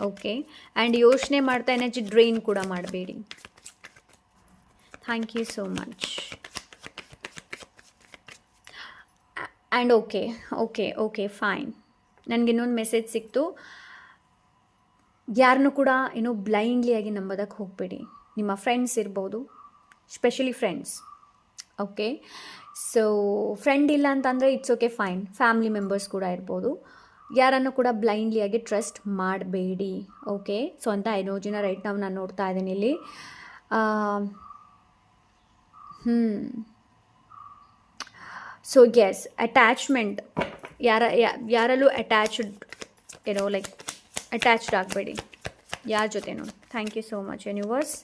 ಓಕೆ, ಆ್ಯಂಡ್ ಯೋಚನೆ ಮಾಡ್ತಾ ಎನರ್ಜಿ ಡ್ರೈನ್ ಕೂಡ ಮಾಡಬೇಡಿ. Thank you so much. And okay fine. ನನಗೆ ಇನ್ನೊಂದು ಮೆಸೇಜ್ ಸಿಕ್ತು. ಯಾರನ್ನೂ ಕೂಡ ಬ್ಲೈಂಡ್ಲಿಯಾಗಿ ನಂಬೋದಕ್ಕೆ ಹೋಗಬೇಡಿ. ನಿಮ್ಮ ಫ್ರೆಂಡ್ಸ್ ಇರ್ಬೋದು, specially friends. Okay, so friend ಇಲ್ಲ ಅಂತಂದರೆ it's okay fine, family members ಕೂಡ ಇರ್ಬೋದು. ಯಾರನ್ನು ಕೂಡ ಬ್ಲೈಂಡ್ಲಿಯಾಗಿ ಟ್ರಸ್ಟ್ ಮಾಡಬೇಡಿ. ಓಕೆ, ಸೊ ಅಂತ ಎನರ್ಜಿನ ರೈಟ್ ನಾವು ನಾನು ನೋಡ್ತಾ ಇದ್ದೀನಿ ಇಲ್ಲಿ. ಸೊ ಎಸ್, ಅಟ್ಯಾಚ್ಮೆಂಟ್, ಯಾರಲ್ಲೂ ಲೈಕ್ ಅಟ್ಯಾಚ್ಡ್ ಆಗಬೇಡಿ ಯಾರ ಜೊತೆನೂ. Thank you so much universe.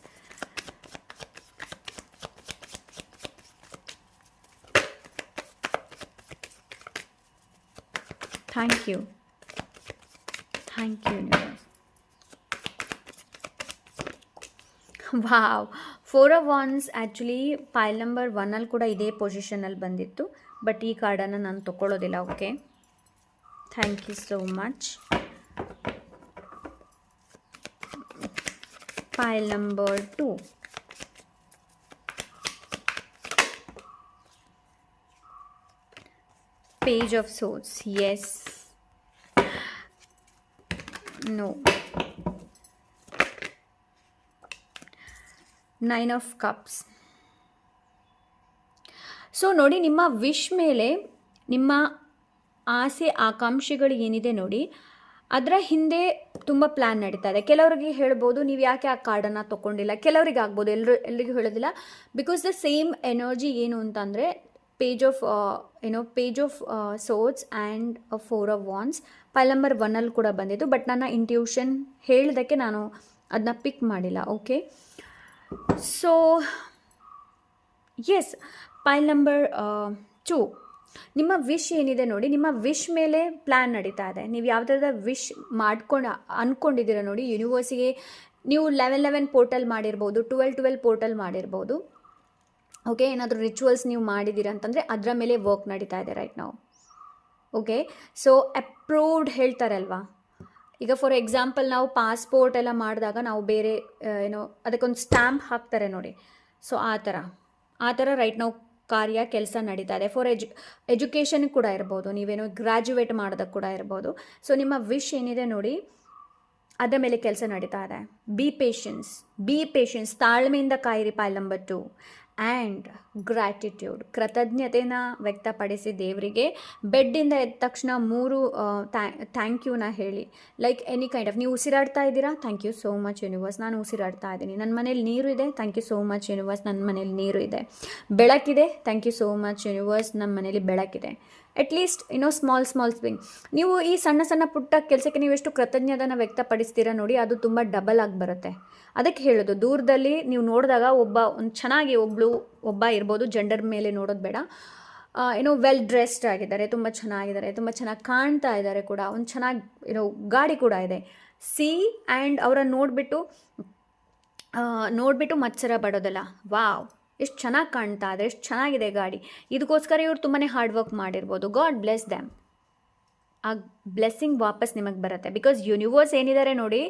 Thank you universe. Wow, 4 of Wands actually pile number 1 ಕೂಡ ಇದೇ ಪೊಸಿಷನಲ್ಲಿ ಬಂದಿತ್ತು, ಬಟ್ ಈ ಕಾರ್ಡನ್ನು ನಾನು ತೊಗೊಳ್ಳೋದಿಲ್ಲ. Okay, thank you so much. Pile number 2. Page of Swords, yes, no. 9 of Cups. So ನೋಡಿ, ನಿಮ್ಮ ವಿಶ್ ಮೇಲೆ ನಿಮ್ಮ ಆಸೆ ಆಕಾಂಕ್ಷೆಗಳು ಏನಿದೆ ನೋಡಿ, ಅದರ ಹಿಂದೆ ತುಂಬ ಪ್ಲ್ಯಾನ್ ನಡೀತಾ ಇದೆ. ಕೆಲವರಿಗೆ ಹೇಳ್ಬೋದು ನೀವು ಯಾಕೆ ಆ ಕಾರ್ಡನ್ನು ತೊಗೊಂಡಿಲ್ಲ, ಕೆಲವರಿಗೆ ಆಗ್ಬೋದು, ಎಲ್ರಿಗೂ ಹೇಳೋದಿಲ್ಲ. ಬಿಕಾಸ್ ದ ಸೇಮ್ ಎನರ್ಜಿ ಏನು ಅಂತಂದರೆ page of swords and 4 of Wands pile number 1 ಕೂಡ ಬಂದಿದ್ದು. ಬಟ್ ನನ್ನ ಇಂಟ್ಯೂಷನ್ ಹೇಳಿದ್ದಕ್ಕೆ ನಾನು ಅದನ್ನ ಪಿಕ್ ಮಾಡಿಲ್ಲ. Okay, so yes, pile number 2 ನಿಮ್ಮ ವಿಶ್ ಏನಿದೆ ನೋಡಿ, ನಿಮ್ಮ ವಿಶ್ ಮೇಲೆ ಪ್ಲ್ಯಾನ್ ನಡೀತಾ ಇದೆ. ನೀವು ಯಾವುದಾದ್ರೂ ವಿಶ್ ಅಂದ್ಕೊಂಡಿದ್ದೀರ ನೋಡಿ, ಯೂನಿವರ್ಸಿಗೆ ನೀವು 11 ಪೋರ್ಟಲ್ ಮಾಡಿರ್ಬೋದು, 12 ಪೋರ್ಟಲ್ ಮಾಡಿರ್ಬೋದು. ಓಕೆ, ಏನಾದರೂ ರಿಚುವಲ್ಸ್ ನೀವು ಮಾಡಿದ್ದೀರ ಅಂತಂದರೆ ಅದರ ಮೇಲೆ ವರ್ಕ್ ನಡೀತಾ ಇದೆ ರೈಟ್ ನಾವು. ಓಕೆ, ಸೊ ಅಪ್ರೂವ್ಡ್ ಹೇಳ್ತಾರಲ್ವಾ. ಈಗ ಫಾರ್ ಎಕ್ಸಾಂಪಲ್ ನಾವು ಪಾಸ್ಪೋರ್ಟ್ ಎಲ್ಲ ಮಾಡಿದಾಗ ನಾವು ಬೇರೆ ಅದಕ್ಕೊಂದು ಸ್ಟ್ಯಾಂಪ್ ಹಾಕ್ತಾರೆ ನೋಡಿ. ಸೊ ಆ ಥರ ರೈಟ್ ನಾವು ಕೆಲಸ ನಡೀತಾ ಇದೆ. ಫಾರ್ ಎಜುಕೇಷನ್ ಕೂಡ ಇರ್ಬೋದು, ನೀವೇನೋ ಗ್ರ್ಯಾಜುಯೇಟ್ ಮಾಡೋದಕ್ಕೆ ಕೂಡ ಇರ್ಬೋದು. ಸೊ ನಿಮ್ಮ ವಿಶ್ ಏನಿದೆ ನೋಡಿ, ಅದರ ಮೇಲೆ ಕೆಲಸ ನಡೀತಾ ಇದೆ. ಬಿ ಪೇಷನ್ಸ್, ತಾಳ್ಮೆಯಿಂದ ಕಾಯಿರಿ ಪೈಲ್ ನಂಬರ್ 2. ಆ್ಯಂಡ್ ಗ್ರ್ಯಾಟಿಟ್ಯೂಡ್, ಕೃತಜ್ಞತೆನ ವ್ಯಕ್ತಪಡಿಸಿ ದೇವರಿಗೆ. ಬೆಡ್ಡಿಂದ ಎದ್ದ ತಕ್ಷಣ 3 ಥ್ಯಾಂಕ್ ಯೂನ ಹೇಳಿ. ಲೈಕ್ ಎನಿ ಕೈಂಡ್ ಆಫ್, ನೀವು ಉಸಿರಾಡ್ತಾ ಇದ್ದೀರಾ, thank you so much universe, ನಾನು ಉಸಿರಾಡ್ತಾ ಇದ್ದೀನಿ. ನನ್ನ ಮನೇಲಿ ನೀರು ಇದೆ, thank you so much universe, ನನ್ನ ಮನೇಲಿ ನೀರು ಇದೆ. ಬೆಳಕಿದೆ, thank you so much universe, ನಮ್ಮ ಮನೇಲಿ ಬೆಳಕಿದೆ. At least small thing. ನೀವು ಈ ಸಣ್ಣ ಪುಟ್ಟ ಕೆಲಸಕ್ಕೆ ನೀವು ಎಷ್ಟು ಕೃತಜ್ಞತೆನ ವ್ಯಕ್ತಪಡಿಸ್ತೀರಾ ನೋಡಿ, ಅದು ತುಂಬ ಡಬಲ್ ಆಗಿ ಬರುತ್ತೆ. ಅದಕ್ಕೆ ಹೇಳೋದು, ದೂರದಲ್ಲಿ ನೀವು ನೋಡಿದಾಗ ಒಬ್ಬ ಚೆನ್ನಾಗಿ ಒಬ್ಬ ಇರ್ಬೋದು, ಜೆಂಡರ್ ಮೇಲೆ ನೋಡೋದು ಬೇಡ. ಏನೋ ವೆಲ್ ಡ್ರೆಸ್ಡ್ ಆಗಿದ್ದಾರೆ, ತುಂಬ ಚೆನ್ನಾಗಿದ್ದಾರೆ, ತುಂಬ ಚೆನ್ನಾಗಿ ಕಾಣ್ತಾ ಇದ್ದಾರೆ ಕೂಡ, ಒಂದು ಚೆನ್ನಾಗಿ ಗಾಡಿ ಕೂಡ ಇದೆ. ಸಿ ಆ್ಯಂಡ್ ಅವರನ್ನು ನೋಡಿಬಿಟ್ಟು ಮತ್ಸರ ಪಡೋದಲ್ಲ, ವಾವ್ ಎಷ್ಟು ಚೆನ್ನಾಗಿ ಕಾಣ್ತಾ ಇದೆ, ಎಷ್ಟು ಚೆನ್ನಾಗಿದೆ ಗಾಡಿ, ಇದಕ್ಕೋಸ್ಕರ ಇವ್ರು ತುಂಬಾ ಹಾರ್ಡ್ ವರ್ಕ್ ಮಾಡಿರ್ಬೋದು. God bless damn. ಆ ಬ್ಲೆಸ್ಸಿಂಗ್ ವಾಪಸ್ ನಿಮಗೆ ಬರುತ್ತೆ. ಬಿಕಾಸ್ ಯೂನಿವರ್ಸ್ ಏನಿದ್ದಾರೆ ನೋಡಿ,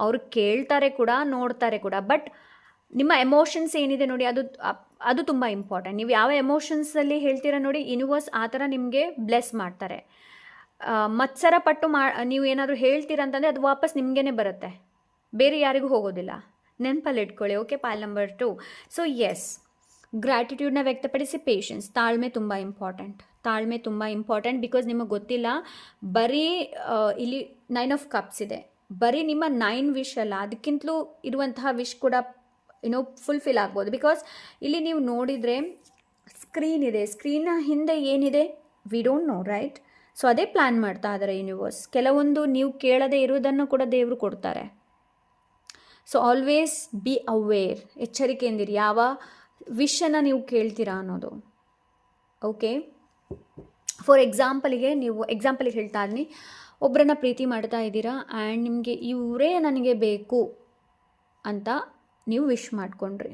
ಅವರು ಕೇಳ್ತಾರೆ ಕೂಡ, ನೋಡ್ತಾರೆ ಕೂಡ. ಬಟ್ ನಿಮ್ಮ ಎಮೋಷನ್ಸ್ ಏನಿದೆ ನೋಡಿ, ಅದು ತುಂಬ ಇಂಪಾರ್ಟೆಂಟ್. ನೀವು ಯಾವ ಎಮೋಷನ್ಸಲ್ಲಿ ಹೇಳ್ತೀರಾ ನೋಡಿ, ಯೂನಿವರ್ಸ್ ಆ ಥರ ನಿಮಗೆ ಬ್ಲೆಸ್ ಮಾಡ್ತಾರೆ. ಮತ್ಸರ ಪಟ್ಟು ನೀವು ಏನಾದರೂ ಹೇಳ್ತೀರಂತಂದರೆ ಅದು ವಾಪಸ್ ನಿಮಗೇ ಬರುತ್ತೆ, ಬೇರೆ ಯಾರಿಗೂ ಹೋಗೋದಿಲ್ಲ. ನೆನಪಲ್ಲಿ ಇಟ್ಕೊಳ್ಳಿ. Okay, pile number 2. So yes, ಗ್ರ್ಯಾಟಿಟ್ಯೂಡ್ನ ವ್ಯಕ್ತಪಡಿಸಿ. ಪೇಷನ್ಸ್, ತಾಳ್ಮೆ ತುಂಬ ಇಂಪಾರ್ಟೆಂಟ್. ಬಿಕಾಸ್ ನಿಮಗೆ ಗೊತ್ತಿಲ್ಲ, ಬರೀ ಇಲ್ಲಿ 9 ಆಫ್ ಕಪ್ಸ್ ಇದೆ, ಬರೀ ನಿಮ್ಮ 9 ವಿಶ್ ಅಲ್ಲ, ಅದಕ್ಕಿಂತಲೂ ಇರುವಂತಹ ವಿಶ್ ಕೂಡ ಫುಲ್ಫಿಲ್ ಆಗ್ಬೋದು. ಬಿಕಾಸ್ ಇಲ್ಲಿ ನೀವು ನೋಡಿದರೆ ಸ್ಕ್ರೀನ್ ಇದೆ, ಸ್ಕ್ರೀನ್ನ ಹಿಂದೆ ಏನಿದೆ we don't know, right? So ಅದೇ ಪ್ಲ್ಯಾನ್ ಮಾಡ್ತಾ ಇದ್ದಾರೆ ಯೂನಿವರ್ಸ್. ಕೆಲವೊಂದು ನೀವು ಕೇಳದೇ ಇರುವುದನ್ನು ಕೂಡ ದೇವರು ಕೊಡ್ತಾರೆ. ಸೊ ಆಲ್ವೇಸ್ ಬಿ ಅವೇರ್, ಎಚ್ಚರಿಕೆಯಿಂದಿರಿ ಯಾವ ವಿಷನ್ನು ನೀವು ಕೇಳ್ತೀರಾ ಅನ್ನೋದು. ಓಕೆ, ಫಾರ್ ಎಕ್ಸಾಂಪಲಿಗೆ ಹೇಳ್ತಾ ಇದ್ದೀನಿ, ಒಬ್ಬರನ್ನ ಪ್ರೀತಿ ಮಾಡ್ತಾ ಇದ್ದೀರಾ ಆ್ಯಂಡ್ ನಿಮಗೆ ಇವರೇ ನನಗೆ ಬೇಕು ಅಂತ ನೀವು ವಿಶ್ ಮಾಡ್ಕೊಂಡ್ರಿ,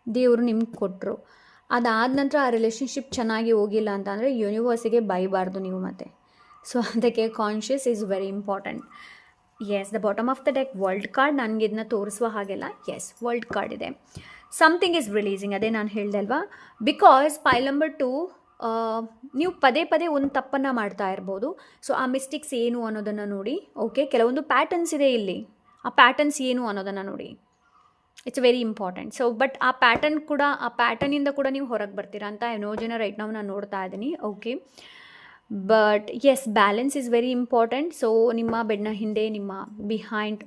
ದೇವರು ನಿಮ್ಗೆ ಕೊಟ್ಟರು. ಅದಾದ ನಂತರ ಆ ರಿಲೇಷನ್ಶಿಪ್ ಚೆನ್ನಾಗಿ ಹೋಗಿಲ್ಲ ಅಂತಂದರೆ ಯೂನಿವರ್ಸಿಗೆ ಬೈಬಾರ್ದು ನೀವು ಮತ್ತೆ. ಸೊ ಅದಕ್ಕೆ conscious is very important. Yes, the bottom of the deck world card. ನನಗೆ ಇದನ್ನ ತೋರಿಸುವ ಹಾಗೆಲ್ಲ, ಎಸ್ ವರ್ಲ್ಡ್ ಕಾರ್ಡ್ ಇದೆ. ಸಮಥಿಂಗ್ ಈಸ್ ರಿಲೀಸಿಂಗ್, ಅದೇ ನಾನು ಹೇಳಿದೆ ಅಲ್ವಾ. ಬಿಕಾಸ್ ಪೈಲ್ ನಂಬರ್ 2, ನೀವು ಪದೇ ಒಂದು ತಪ್ಪನ್ನು ಮಾಡ್ತಾ ಇರ್ಬೋದು. ಸೊ ಆ ಮಿಸ್ಟೇಕ್ಸ್ ಏನು ಅನ್ನೋದನ್ನು ನೋಡಿ. ಓಕೆ, ಕೆಲವೊಂದು ಪ್ಯಾಟರ್ನ್ಸ್ ಇದೆ ಇಲ್ಲಿ, ಆ ಪ್ಯಾಟರ್ನ್ಸ್ ಏನು ಅನ್ನೋದನ್ನು ನೋಡಿ. It's very important. So but ಆ ಪ್ಯಾಟರ್ನಿಂದ ಕೂಡ ನೀವು ಹೊರಗೆ ಬರ್ತೀರಾ ಅಂತ ಎನರ್ಜಿನ ರೈಟ್ ನಾವು ನಾನು ನೋಡ್ತಾ ಇದ್ದೀನಿ. Okay, but yes, balance is very important. So ನಿಮ್ಮ ಬೆನ್ನ ಹಿಂದೆ, ನಿಮ್ಮ ಬಿಹೈಂಡ್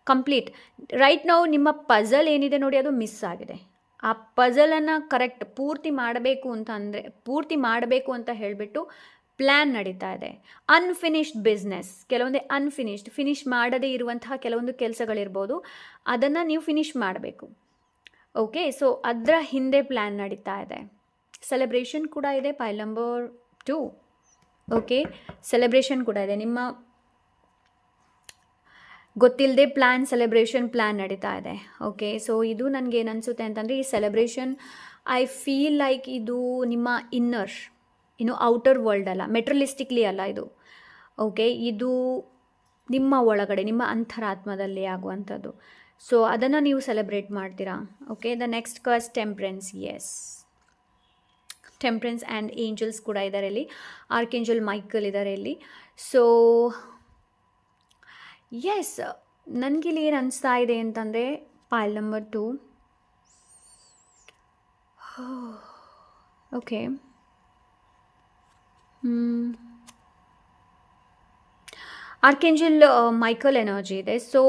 ಕಂಪ್ಲೀಟ್ ರೈಟ್ ನಾವು ನಿಮ್ಮ ಪಝಲ್ ಏನಿದೆ ನೋಡಿ, ಅದು ಮಿಸ್ ಆಗಿದೆ. ಆ ಪಝಲನ್ನು ಪೂರ್ತಿ ಮಾಡಬೇಕು ಅಂತ ಹೇಳಿಬಿಟ್ಟು ಪ್ಲ್ಯಾನ್ ನಡೀತಾ ಇದೆ. ಅನ್ಫಿನಿಶ್ಡ್ ಬಿಸ್ನೆಸ್, ಕೆಲವೊಂದೇ ಫಿನಿಶ್ ಮಾಡದೇ ಇರುವಂತಹ ಕೆಲವೊಂದು ಕೆಲಸಗಳಿರ್ಬೋದು, ಅದನ್ನು ನೀವು ಫಿನಿಶ್ ಮಾಡಬೇಕು. ಓಕೆ, ಸೊ ಅದರ ಹಿಂದೆ ಪ್ಲ್ಯಾನ್ ನಡೀತಾ ಇದೆ. ಸೆಲೆಬ್ರೇಷನ್ ಕೂಡ ಇದೆ ಪೈಲ್ ನಂಬರ್ 2. ಓಕೆ, ಸೆಲೆಬ್ರೇಷನ್ ಕೂಡ ಇದೆ. ನಿಮ್ಮ ಗೊತ್ತಿಲ್ಲದೆ ಸೆಲೆಬ್ರೇಷನ್ ಪ್ಲ್ಯಾನ್ ನಡೀತಾ ಇದೆ. ಓಕೆ, ಸೊ ಇದು ನನಗೇನು ಅನಿಸುತ್ತೆ ಅಂತಂದರೆ, ಈ ಸೆಲೆಬ್ರೇಷನ್ ಐ ಫೀಲ್ ಲೈಕ್ ಇದು ನಿಮ್ಮ ಇನ್ನರ್, ಔಟರ್ ವರ್ಲ್ಡ್ ಅಲ್ಲ, ಮೆಟ್ರಲಿಸ್ಟಿಕ್ಲಿ ಅಲ್ಲ ಇದು. ಓಕೆ, ಇದು ನಿಮ್ಮ ಒಳಗಡೆ, ನಿಮ್ಮ ಅಂತರಾತ್ಮದಲ್ಲಿ ಆಗುವಂಥದ್ದು. ಸೊ ಅದನ್ನು ನೀವು ಸೆಲೆಬ್ರೇಟ್ ಮಾಡ್ತೀರಾ. Okay, the next card temperance. Yes, temperance and angels ಕೂಡ ಇದ್ದಾರೆ ಇಲ್ಲಿ. ಆರ್ಕೇಂಜಲ್ ಮೈಕಲ್ ಇದ್ದಾರೆ ಇಲ್ಲಿ. ಸೊ ಎಸ್, ನನಗಿಲ್ಲಿ ಏನು ಅನಿಸ್ತಾ ಇದೆ ಅಂತಂದರೆ, pile number 2. Okay, archangel Michael energy ಇದೆ. ಸೊ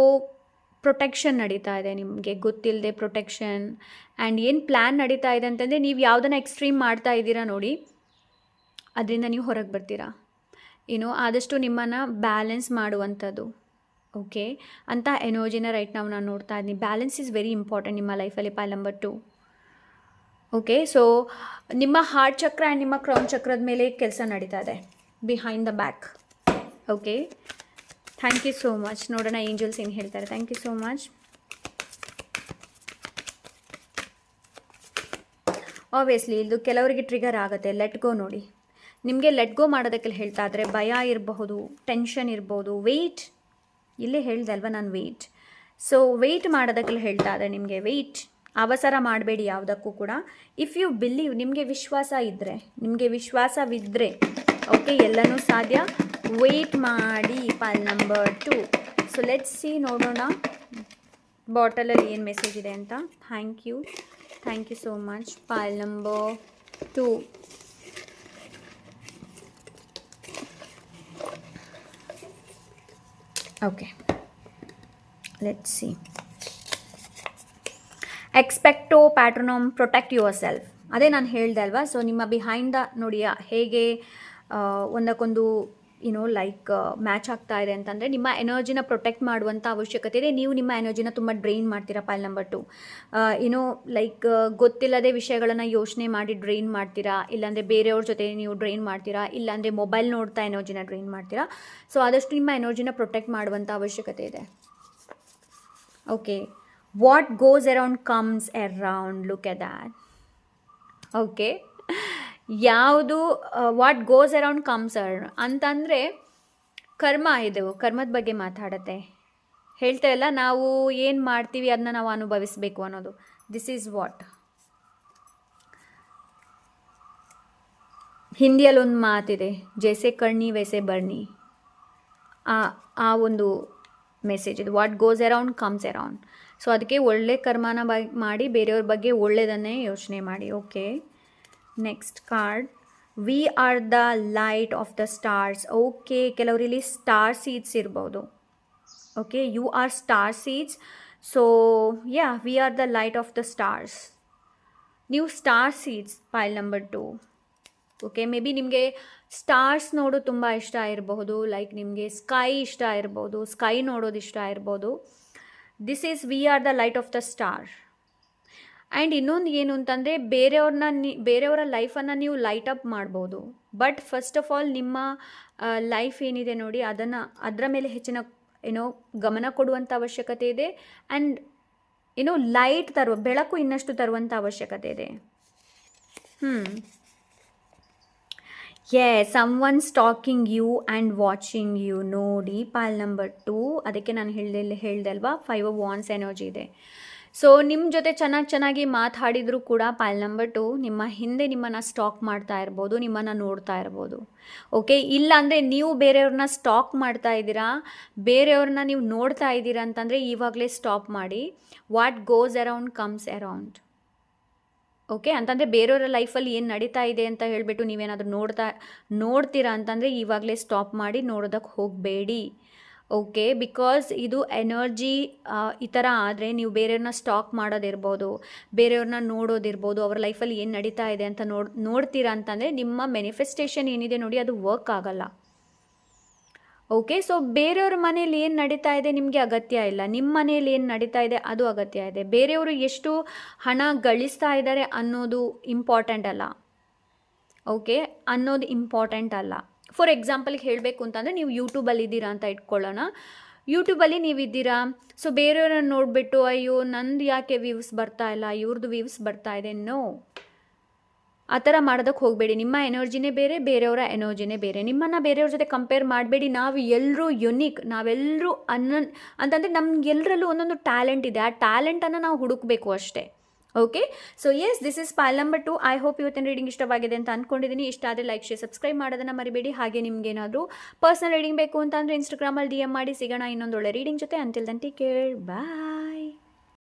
ಪ್ರೊಟೆಕ್ಷನ್ ನಡೀತಾ ಇದೆ, ನಿಮಗೆ ಗೊತ್ತಿಲ್ಲದೆ ಪ್ರೊಟೆಕ್ಷನ್. ಆ್ಯಂಡ್ ಏನು ಪ್ಲ್ಯಾನ್ ನಡೀತಾ ಇದೆ ಅಂತಂದರೆ, ನೀವು ಯಾವುದನ್ನು ಎಕ್ಸ್ಟ್ರೀಮ್ ಮಾಡ್ತಾ ಇದ್ದೀರಾ ನೋಡಿ, ಅದರಿಂದ ನೀವು ಹೊರಗೆ ಬರ್ತೀರಾ. ಆದಷ್ಟು ನಿಮ್ಮನ್ನು ಬ್ಯಾಲೆನ್ಸ್ ಮಾಡುವಂಥದ್ದು. ಓಕೆ, ಅಂತ ಎನರ್ಜಿನ ರೈಟ್ ನಾವು ನಾನು ನೋಡ್ತಾ ಇದ್ದೀನಿ. ಬ್ಯಾಲೆನ್ಸ್ ಈಸ್ ವೆರಿ ಇಂಪಾರ್ಟೆಂಟ್ ನಿಮ್ಮ ಲೈಫಲ್ಲಿ, ಪೈಲ್ ನಂಬರ್ 2. ಓಕೆ, ಸೊ ನಿಮ್ಮ ಹಾರ್ಟ್ ಚಕ್ರ ಆ್ಯಂಡ್ ನಿಮ್ಮ ಕ್ರೌನ್ ಚಕ್ರದ ಮೇಲೆ ಕೆಲಸ ನಡೀತಾ ಇದೆ, behind the back. Okay, thank you so much. ನೋಡೋಣ ಏಂಜಲ್ಸ್ ಏನು ಹೇಳ್ತಾರೆ. Thank you so much. Obviously ಇದು ಕೆಲವರಿಗೆ ಟ್ರಿಗರ್ ಆಗುತ್ತೆ. ಲೆಟ್ ಗೋ ನೋಡಿ, ನಿಮಗೆ ಲೆಟ್ ಗೋ ಮಾಡೋದಕ್ಕೆ ಹೇಳ್ತಾ ಇದ್ರೆ ಭಯ ಇರಬಹುದು, ಟೆನ್ಷನ್ ಇರ್ಬೋದು, ವೆಯ್ಟ್, ಇಲ್ಲೇ ಹೇಳಿದೆ ಅಲ್ವಾ ನಾನು, ವೆಯ್ಟ್. ಸೊ ವೆಯ್ಟ್ ಮಾಡೋದಕ್ಕೆ ಹೇಳ್ತಾ ಇದ್ದಾರೆ ನಿಮಗೆ. ವೆಯ್ಟ್, ಅವಸರ ಮಾಡಬೇಡಿ ಯಾವುದಕ್ಕೂ ಕೂಡ. ಇಫ್ ಯು ಬಿಲೀವ್, ನಿಮಗೆ ವಿಶ್ವಾಸವಿದ್ದರೆ ಓಕೆ, ಎಲ್ಲನೂ ಸಾಧ್ಯ. ವೆಯ್ಟ್ ಮಾಡಿ. Pile number 2. So let's see, ನೋಡೋಣ ಬಾಟಲಲ್ಲಿ ಏನು ಮೆಸೇಜ್ ಇದೆ ಅಂತ. Thank you so much. Pile number 2. Okay, let's see. Expecto patronum, protect yourself. ಅದೇ ನಾನು ಹೇಳ್ದೆ ಅಲ್ವಾ. ಸೊ ನಿಮ್ಮ ಬಿಹೈಂಡ್ ದ ನೋಡಿ ಹೇಗೆ ಒಂದಕ್ಕೊಂದು ಲೈಕ್ ಮ್ಯಾಚ್ ಆಗ್ತಾ ಇದೆ ಅಂತಂದರೆ ನಿಮ್ಮ ಎನರ್ಜಿನ ಪ್ರೊಟೆಕ್ಟ್ ಮಾಡುವಂಥ ಅವಶ್ಯಕತೆ ಇದೆ. ನೀವು ನಿಮ್ಮ ಎನರ್ಜಿನ ತುಂಬ ಡ್ರೈನ್ ಮಾಡ್ತೀರಾ. ಪೈಲ್ ನಂಬರ್ 2 ಲೈಕ್ ಗೊತ್ತಿಲ್ಲದೆ ವಿಷಯಗಳನ್ನು ಯೋಚನೆ ಮಾಡಿ ಡ್ರೈನ್ ಮಾಡ್ತೀರಾ, ಇಲ್ಲಾಂದರೆ ಬೇರೆಯವ್ರ ಜೊತೆ ನೀವು ಡ್ರೈನ್ ಮಾಡ್ತೀರಾ, ಇಲ್ಲಾಂದರೆ ಮೊಬೈಲ್ ನೋಡ್ತಾ ಎನರ್ಜಿನ ಡ್ರೈನ್ ಮಾಡ್ತೀರಾ. ಸೊ ಆದಷ್ಟು ನಿಮ್ಮ ಎನರ್ಜಿನ ಪ್ರೊಟೆಕ್ಟ್ ಮಾಡುವಂಥ ಅವಶ್ಯಕತೆ ಇದೆ. Okay, what goes around comes around, look at that. Okay, ಯಾವುದು what goes around comes around ಅಂತಂದರೆ ಕರ್ಮ. ಇದು ಕರ್ಮದ ಬಗ್ಗೆ ಮಾತಾಡುತ್ತೆ. ಹೇಳ್ತಾರಲ್ಲ, ನಾವು ಏನು ಮಾಡ್ತೀವಿ ಅದನ್ನ ನಾವು ಅನುಭವಿಸಬೇಕು ಅನ್ನೋದು. This is what. ಹಿಂದಿಯಲ್ಲಿ ಒಂದು ಮಾತಿದೆ, ಜೈಸೆ ಕರ್ಣಿ ವೈಸೆ ಬರ್ನಿ. ಆ ಒಂದು ಮೆಸೇಜ್ ಇದು. What goes around comes around. So ಅದಕ್ಕೆ ಒಳ್ಳೆ ಕರ್ಮನ ಮಾಡಿ ಬೇರೆಯವ್ರ ಬಗ್ಗೆ ಒಳ್ಳೆಯದನ್ನೇ ಯೋಚನೆ ಮಾಡಿ. Okay, next card, we are the light of the stars. Okay, ಕೆಲವರಲ್ಲಿ ಸ್ಟಾರ್ ಸೀಡ್ಸ್ ಇರ್ಬೋದು. Okay, you are star seeds. So yeah, we are the light of the stars. ನೀವು star seeds, pile number 2. Okay, maybe ನಿಮಗೆ stars ನೋಡೋದು ತುಂಬ ಇಷ್ಟ ಇರಬಹುದು. Like ನಿಮಗೆ sky ಇಷ್ಟ ಇರ್ಬೋದು, ಸ್ಕೈ ನೋಡೋದು ಇಷ್ಟ ಇರ್ಬೋದು. This is V are the light of the star. And ಇನ್ನೊಂದು ಏನು ಅಂತಂದರೆ, ಬೇರೆಯವರ ಲೈಫನ್ನು ನೀವು ಲೈಟ್ ಅಪ್ ಮಾಡ್ಬೋದು. ಬಟ್ ಫಸ್ಟ್ ಆಫ್ ಆಲ್ ನಿಮ್ಮ ಲೈಫ್ ಏನಿದೆ ನೋಡಿ, ಅದರ ಮೇಲೆ ಹೆಚ್ಚಿನ ಗಮನ ಕೊಡುವಂಥ ಅವಶ್ಯಕತೆ ಇದೆ. ಆ್ಯಂಡ್ ಲೈಟ್ ಬೆಳಕು ಇನ್ನಷ್ಟು ತರುವಂಥ ಅವಶ್ಯಕತೆ ಇದೆ. Someone stalking you and watching you. ನೋಡಿ, ಪೈಲ್ ನಂಬರ್ 2, ಅದಕ್ಕೆ ನಾನು ಹೇಳ್ದೆ ಅಲ್ವಾ, 5 ಆಫ್ ವಾಂಡ್ಸ್ ಎನರ್ಜಿ ಇದೆ. ಸೊ ನಿಮ್ಮ ಜೊತೆ ಚೆನ್ನಾಗಿ ಮಾತಾಡಿದರೂ ಕೂಡ ಪೈಲ್ ನಂಬರ್ 2 ನಿಮ್ಮ ಹಿಂದೆ ನಿಮ್ಮನ್ನು ಸ್ಟಾಕ್ ಮಾಡ್ತಾ ಇರ್ಬೋದು, ನಿಮ್ಮನ್ನು ನೋಡ್ತಾ ಇರ್ಬೋದು. ಓಕೆ, ಇಲ್ಲಾಂದರೆ ನೀವು ಬೇರೆಯವ್ರನ್ನ ಸ್ಟಾಕ್ ಮಾಡ್ತಾ ಇದ್ದೀರಾ, ಬೇರೆಯವ್ರನ್ನ ನೀವು ನೋಡ್ತಾ ಇದ್ದೀರಾ ಅಂತಂದರೆ ಇವಾಗಲೇ ಸ್ಟಾಪ್ ಮಾಡಿ. What goes around comes around. Okay, ಅಂತಂದರೆ ಬೇರೆಯವರ ಲೈಫಲ್ಲಿ ಏನು ನಡೀತಾ ಇದೆ ಅಂತ ಹೇಳಿಬಿಟ್ಟು ನೀವೇನಾದರೂ ನೋಡ್ತೀರಾ ಅಂತಂದರೆ ಇವಾಗಲೇ ಸ್ಟಾಪ್ ಮಾಡಿ, ನೋಡೋದಕ್ಕೆ ಹೋಗಬೇಡಿ. ಓಕೆ, ಬಿಕಾಸ್ ಇದು ಎನರ್ಜಿ ಈ ಥರ ಆದರೆ ನೀವು ಬೇರೆಯವ್ರನ್ನ ಸ್ಟಾಕ್ ಮಾಡೋದಿರ್ಬೋದು, ಬೇರೆಯವ್ರನ್ನ ನೋಡೋದಿರ್ಬೋದು, ಅವ್ರ ಲೈಫಲ್ಲಿ ಏನು ನಡೀತಾ ಇದೆ ಅಂತ ನೋಡ್ತೀರಾ ಅಂತಂದರೆ ನಿಮ್ಮ ಮ್ಯಾನಿಫೆಸ್ಟೇಷನ್ ಏನಿದೆ ನೋಡಿ, ಅದು ವರ್ಕ್ ಆಗಲ್ಲ. ಓಕೆ, ಸೊ ಬೇರೆಯವ್ರ ಮನೇಲಿ ಏನು ನಡೀತಾ ಇದೆ ನಿಮಗೆ ಅಗತ್ಯ ಇಲ್ಲ, ನಿಮ್ಮ ಮನೇಲಿ ಏನು ನಡೀತಾ ಇದೆ ಅದು ಅಗತ್ಯ ಇದೆ. ಬೇರೆಯವರು ಎಷ್ಟು ಹಣ ಗಳಿಸ್ತಾ ಇದ್ದಾರೆ ಅನ್ನೋದು ಇಂಪಾರ್ಟೆಂಟ್ ಅಲ್ಲ. ಓಕೆ, ಅನ್ನೋದು ಇಂಪಾರ್ಟೆಂಟ್ ಅಲ್ಲ. ಫಾರ್ ಎಕ್ಸಾಂಪಲ್ಗೆ ಹೇಳಬೇಕು ಅಂತಂದರೆ, ನೀವು ಯೂಟ್ಯೂಬಲ್ಲಿ ಇದ್ದೀರಾ ಅಂತ ಇಟ್ಕೊಳ್ಳೋಣ. ಯೂಟ್ಯೂಬಲ್ಲಿ ನೀವಿದ್ದೀರಾ, ಸೊ ಬೇರೆಯವ್ರನ್ನ ನೋಡಿಬಿಟ್ಟು ಅಯ್ಯೋ ನಂದು ಯಾಕೆ ವ್ಯೂಸ್ ಬರ್ತಾ ಇಲ್ಲ, ಇವ್ರದ್ದು ವ್ಯೂಸ್ ಬರ್ತಾ ಇದೆ, ನೋ, ಆ ಥರ ಮಾಡೋದಕ್ಕೆ ಹೋಗಬೇಡಿ. ನಿಮ್ಮ ಎನರ್ಜಿನೇ ಬೇರೆ, ಬೇರೆಯವರ ಎನರ್ಜಿನೇ ಬೇರೆ. ನಿಮ್ಮನ್ನು ಬೇರೆಯವ್ರ ಜೊತೆ ಕಂಪೇರ್ ಮಾಡಬೇಡಿ. ನಾವು ಎಲ್ಲರೂ ಯುನೀಕ್, ನಾವೆಲ್ಲರೂ ಅಂತಂದರೆ ನಮ್ಗೆಲ್ಲರಲ್ಲೂ ಒಂದೊಂದು ಟ್ಯಾಲೆಂಟ್ ಇದೆ. ಆ ಟ್ಯಾಲೆಂಟನ್ನು ನಾವು ಹುಡುಕಬೇಕು ಅಷ್ಟೇ. Okay, so yes, this is pile number 2. I hope ಇವತ್ತಿನ ರೀಡಿಂಗ್ ಇಷ್ಟವಾಗಿದೆ ಅಂತ ಅಂದ್ಕೊಂಡಿದ್ದೀನಿ. ಇಷ್ಟ ಆದರೆ ಲೈಕ್, ಶೇರ್, ಸಬ್ಸ್ಕ್ರೈಬ್ ಮಾಡೋದನ್ನು ಮರಿಬೇಡಿ. ಹಾಗೆ ನಿಮ್ಗೇನಾದರೂ ಪರ್ಸನಲ್ ರೀಡಿಂಗ್ ಬೇಕು ಅಂತಂದರೆ ಇನ್ಸ್ಟಾಗ್ರಾಮಲ್ಲಿ DM ಮಾಡಿ. ಸಿಗೋಣ ಇನ್ನೊಂದು ಒಳ್ಳೆ ರೀಡಿಂಗ್ ಜೊತೆ. ಅಂಟಿಲ್ ದೆನ್ ಟೇಕ್ ಕೇರ್, ಬಾಯ್.